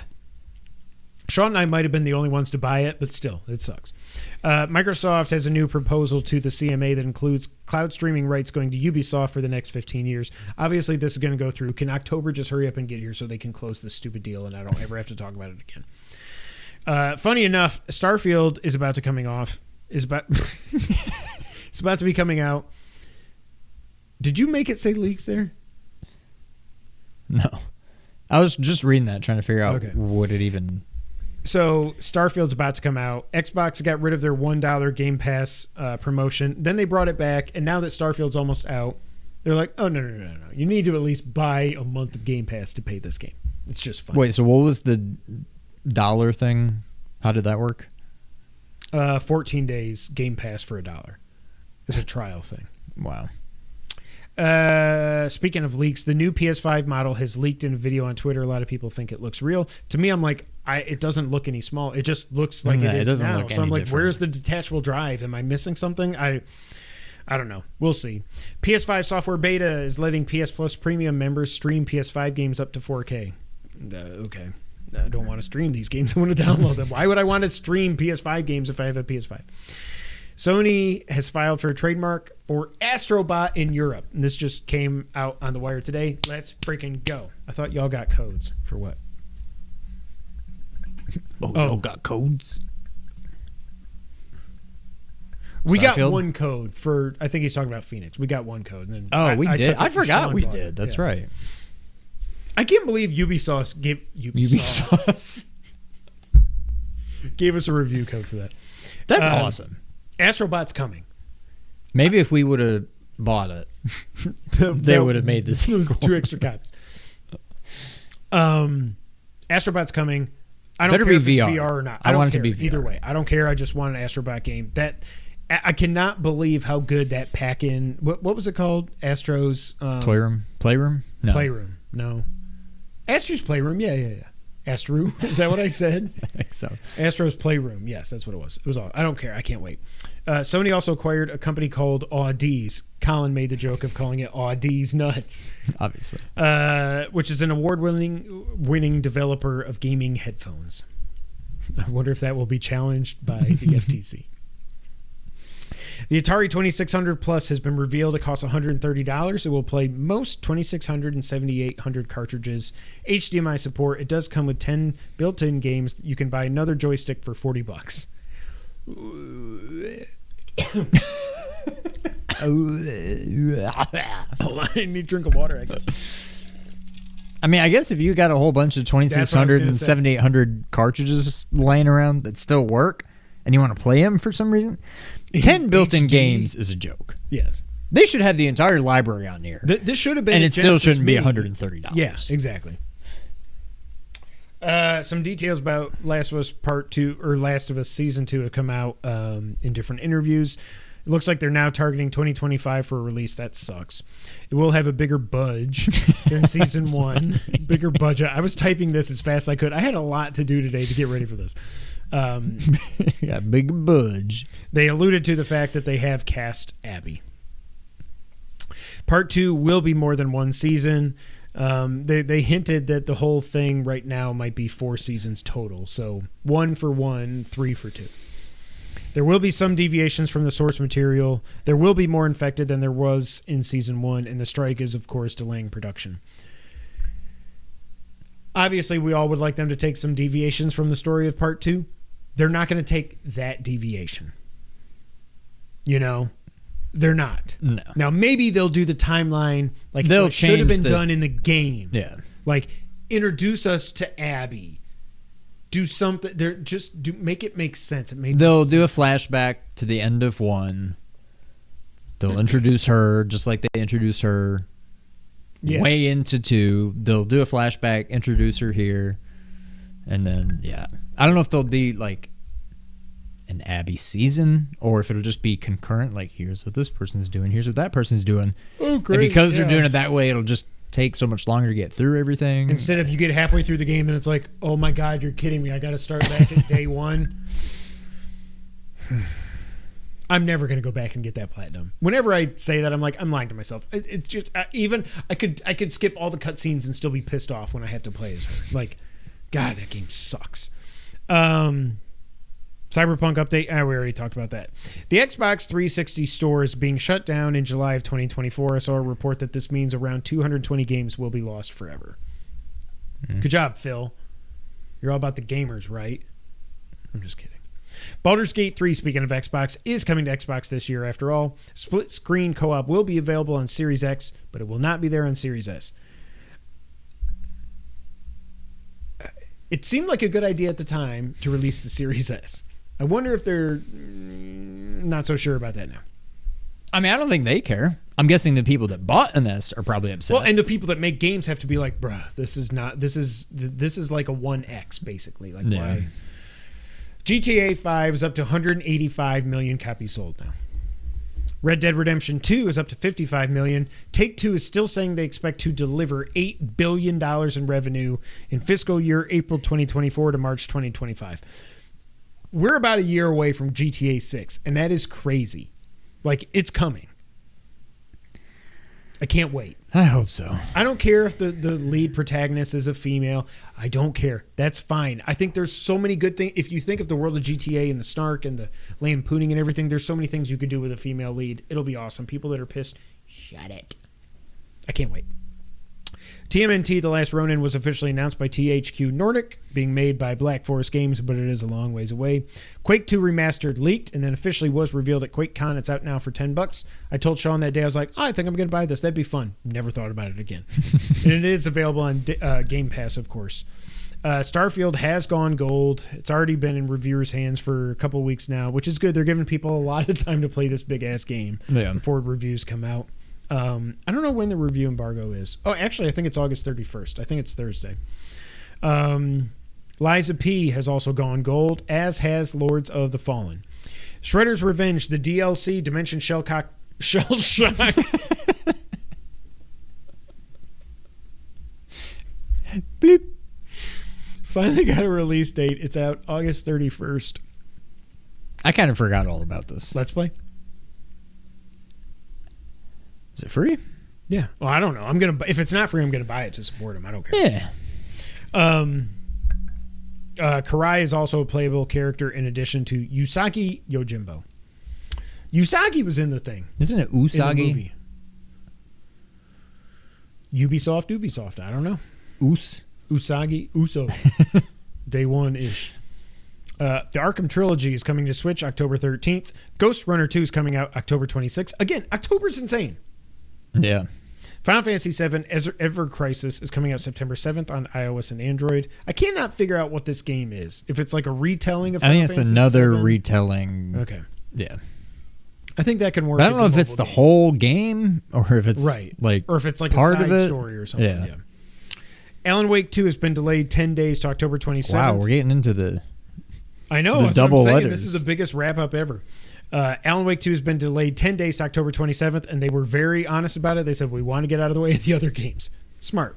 Sean and I might have been the only ones to buy it, but still, it sucks. Microsoft has a new proposal to the CMA that includes cloud streaming rights going to Ubisoft for the next 15 years. Obviously, this is going to go through. Can October just hurry up and get here so they can close this stupid deal and I don't ever have to talk about it again? Funny enough, Starfield is about to it's about to be coming out. Did you make it say leaks there? No. I was just reading that, trying to figure out what it even... So Starfield's about to come out. Xbox got rid of their $1 Game Pass promotion. Then they brought it back, and now that Starfield's almost out, they're like, oh, no. You need to at least buy a month of Game Pass to pay this game. It's just fun. Wait, so what was the dollar thing? How did that work? 14 days Game Pass for $1. It's a trial thing. Wow. Speaking of leaks, the new PS5 model has leaked in a video on Twitter. A lot of people think it looks real. To me, I'm like, it doesn't look any small. It just looks like it is now. So I'm like, where's the detachable drive? Am I missing something? I don't know. We'll see. PS5 software beta is letting PS Plus premium members stream PS5 games up to 4K. Okay. I don't want to stream these games. I want to download them. Why would I want to stream PS5 games if I have a PS5? Sony has filed for a trademark for Astrobot in Europe. And this just came out on the wire today. Let's freaking go. I thought y'all got codes. For what? Y'all got codes? We got one code for, I think he's talking about Phoenix. We got one code. And then we did. I forgot Sean we did. That's right. I can't believe Ubisoft gave us a review code for that. That's awesome. Astrobot's coming. Maybe if we would have bought it, they would have made this. Those 2 extra copies. Astrobot's coming. I don't care if it's VR or not. I don't care. Either way. I don't care. I just want an Astrobot game. I cannot believe how good that pack-in. What was it called? Astro's Playroom? No. Playroom. No. Astro's Playroom. Yeah. Astro. Is that what I said? I think so. Astro's Playroom. Yes, that's what it was. It was all. I don't care. I can't wait. Sony also acquired a company called Audis. Colin made the joke of calling it Audis Nuts. Obviously. Which is an award-winning developer of gaming headphones. I wonder if that will be challenged by the FTC. The Atari 2600 Plus has been revealed. It costs $130. It will play most 2600 and 7800 cartridges. HDMI support. It does come with 10 built-in games. You can buy another joystick for $40. Hold on, I need a drink of water, I guess. I mean, I guess if you got a whole bunch of 2600 and 7800 cartridges laying around that still work and you want to play them for some reason, 10 built-in games is a joke. Yes. They should have the entire library on here. This should have been, and it still shouldn't be $130. Yeah, exactly. Some details about Last of Us Part 2 or Last of Us Season 2 have come out in different interviews. It looks like they're now targeting 2025 for a release. That sucks. It will have a bigger budge than Season 1. Bigger budget. I was typing this as fast as I could. I had a lot to do today to get ready for this. Yeah, big budge. They alluded to the fact that they have cast Abby. Part 2 will be more than one season. They hinted that the whole thing right now might be 4 seasons total. So 1 for 1, 3 for 2. There will be some deviations from the source material. There will be more infected than there was in season 1, and the strike is, of course, delaying production. Obviously, we all would like them to take some deviations from the story of part 2. They're not going to take that deviation. You know? They're not. No. Now, maybe they'll do the timeline like They'll it should have change been done in the game. Yeah. Like, introduce us to Abby. Do something. They're just make it make sense. They'll do a flashback to the end of 1. They'll introduce her just like they introduced her way into 2. They'll do a flashback, introduce her here, and then I don't know if they'll be like an Abby season or if it'll just be concurrent. Like, here's what this person's doing, here's what that person's doing. Oh, great! And because they're doing it that way, it'll just take so much longer to get through everything. Instead of you get halfway through the game and it's like, oh my God, you're kidding me. I got to start back at day 1. I'm never going to go back and get that platinum. Whenever I say that, I'm like, I'm lying to myself. It's just, even I could skip all the cutscenes and still be pissed off when I have to play as her. Like, God, that game sucks. Cyberpunk update. We already talked about that. The Xbox 360 store is being shut down in July of 2024. I saw a report that this means around 220 games will be lost forever. Good job, Phil. You're all about the gamers, right? I'm just kidding. Baldur's Gate 3, speaking of Xbox, is coming to Xbox this year after all. Split screen co-op will be available on Series X, but it will not be there on Series S. It seemed like a good idea at the time to release the Series S. I wonder if they're not so sure about that now. I mean, I don't think they care. I'm guessing the people that bought an S are probably upset. Well, and the people that make games have to be like, bruh, this is like a 1X, basically. Like, why? GTA 5 is up to 185 million copies sold now. Red Dead Redemption 2 is up to 55 million. Take-Two is still saying they expect to deliver $8 billion in revenue in fiscal year April 2024 to March 2025. We're about a year away from GTA 6, and that is crazy. Like, it's coming. I can't wait. I hope so. I don't care if the lead protagonist is a female. I don't care. That's fine. I think there's so many good things. If you think of the world of GTA and the snark and the lampooning and everything, there's so many things you could do with a female lead. It'll be awesome. People that are pissed, shut it. I can't wait. TMNT The Last Ronin was officially announced by THQ Nordic, being made by Black Forest Games, but it is a long ways away. Quake 2 Remastered leaked and then officially was revealed at QuakeCon. It's out now for $10. I told Sean that day, I was like, I think I'm going to buy this. That'd be fun. Never thought about it again. And it is available on Game Pass, of course. Starfield has gone gold. It's already been in reviewers' hands for a couple of weeks now, which is good. They're giving people a lot of time to play this big-ass game before reviews come out. I don't know when the review embargo is. Oh, actually, I think it's August 31st. I think it's Thursday. Liza P has also gone gold, as has Lords of the Fallen. Shredder's Revenge, the DLC, Dimension Shell Shock. Bleep. Finally got a release date. It's out August 31st. I kind of forgot all about this. Let's play. Is it free? Yeah. Well, I don't know. If it's not free, I'm gonna buy it to support him. I don't care. Yeah. Karai is also a playable character in addition to Usagi Yojimbo. Usagi was in the thing. Isn't it In the Usagi? movie. Ubisoft. I don't know. Usagi. Uso. Day one-ish. The Arkham Trilogy is coming to Switch October 13th. Ghost Runner 2 is coming out October 26th. Again, October's insane. Yeah. Final Fantasy VII Ever Crisis is coming out September 7th on iOS and Android. I cannot figure out what this game is. If it's like a retelling of I Final think it's Fantasy another VII. retelling. Okay. Yeah. I think that can work. But I don't as know a if it's mobile the game. whole game or if it's Right. like or if it's like part a side of it. story or something. Yeah. Yeah. Alan Wake 2 has been delayed 10 days to October 27th. Wow, we're getting into the I know. the That's double what I'm saying. letters. This is the biggest wrap-up ever. Alan Wake 2 has been delayed 10 days to October 27th, and they were very honest about it. They said, we want to get out of the way of the other games. Smart.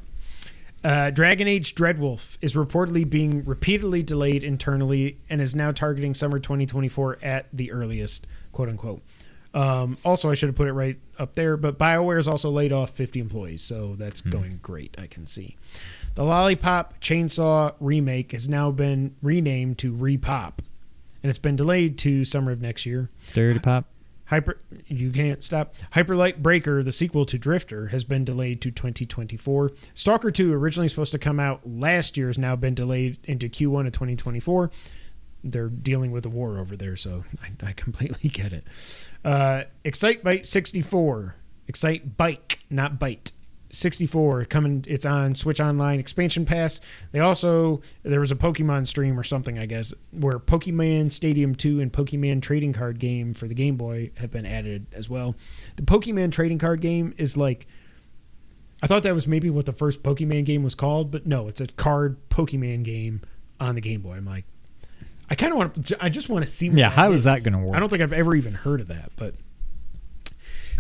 Dragon Age Dreadwolf is reportedly being repeatedly delayed internally and is now targeting summer 2024 at the earliest, quote-unquote. Also, I should have put it right up there, but BioWare has also laid off 50 employees, so that's going great, I can see. The Lollipop Chainsaw remake has now been renamed to Repop. and it's been delayed to summer of next year. Dirty Pop. You can't stop. Hyperlight Breaker, the sequel to Drifter, has been delayed to 2024. Stalker 2, originally supposed to come out last year, has now been delayed into Q1 of 2024. They're dealing with a war over there, so I completely get it. Excite Bike 64. Excite Bike, not Byte. 64 coming. It's on Switch Online Expansion Pass. There was a Pokemon stream or something, I guess, where Pokemon Stadium 2 and Pokemon Trading Card Game for the Game Boy have been added as well. The Pokemon Trading Card Game is like, I thought that was maybe what the first Pokemon game was called, but no, it's a card Pokemon game on the Game Boy. I'm like, I just want to see what how is is that going to work? I don't think I've ever even heard of that, but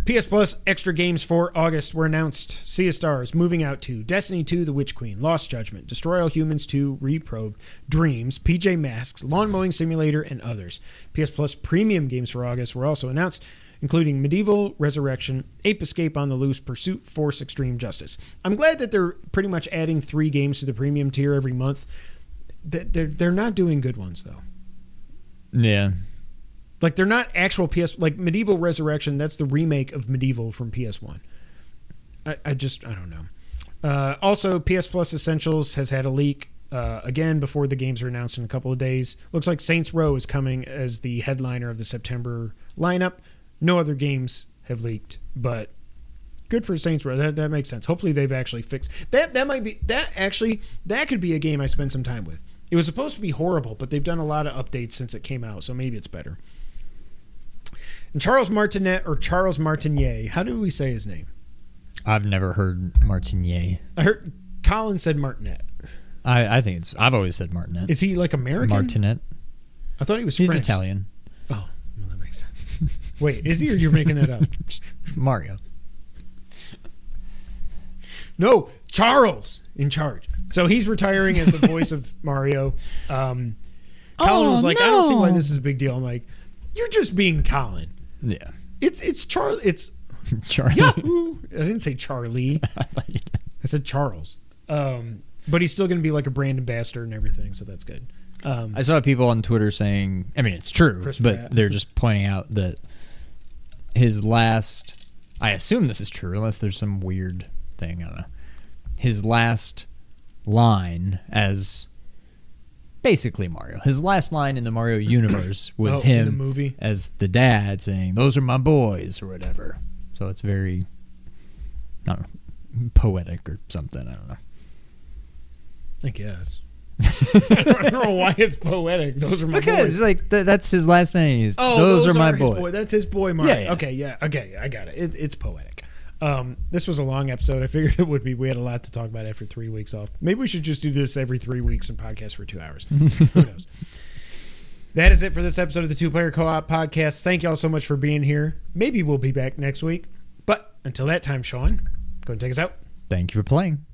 PS Plus extra games for August were announced. Sea of Stars, Moving Out 2, Destiny 2, The Witch Queen, Lost Judgment, Destroy All Humans 2, Reprobe, Dreams, PJ Masks, Lawn Mowing Simulator, and others. PS Plus premium games for August were also announced, including Medieval Resurrection, Ape Escape on the Loose, Pursuit, Force Extreme Justice. I'm glad that they're pretty much adding 3 games to the premium tier every month. They're not doing good ones, though. Yeah. Like, they're not actual PS... Like, Medieval Resurrection, that's the remake of Medieval from PS1. I don't know. Also, PS Plus Essentials has had a leak, again, before the games are announced in a couple of days. Looks like Saints Row is coming as the headliner of the September lineup. No other games have leaked, but good for Saints Row. That makes sense. Hopefully they've actually fixed... That could be a game I spend some time with. It was supposed to be horrible, but they've done a lot of updates since it came out, so maybe it's better. And Charles Martinet, or Charles Martinet, how do we say his name? I've never heard Martinier. I heard Colin said Martinet. I think I've always said Martinet. Is he like American? Martinet. I thought he was He's French. Italian. Oh, well, that makes sense. Wait, is he, or you're making that up? Mario. No, Charles in charge. So he's retiring as the voice of Mario. Colin was like, I don't see why this is a big deal. I'm like, you're just being Colin. Yeah. It's Charlie. It's Charlie. Yahoo! I didn't say Charlie. I said Charles. But he's still going to be like a brand ambassador and everything, so that's good. I saw people on Twitter saying, I mean, it's true, Chris but Pratt. they're just pointing out that his last, I assume this is true, unless there's some weird thing, I don't know. His last line as basically Mario. His last line in the Mario universe was him in the movie as the dad saying, "Those are my boys," or whatever. So it's very, I don't know, poetic or something. I don't know. I guess. I don't know why it's poetic. Those are my boys. Because like that's his last thing. Is, Oh, those are my his boys. That's his boy, Mario. Yeah. Okay, I got it. It's poetic. This was a long episode. I figured it would be. We had a lot to talk about after 3 weeks off. Maybe we should just do this every 3 weeks and podcast for 2 hours. Who knows? That is it for this episode of the Two Player Co-op Podcast. Thank you all so much for being here. Maybe we'll be back next week. But until that time, Sean, go and take us out. Thank you for playing.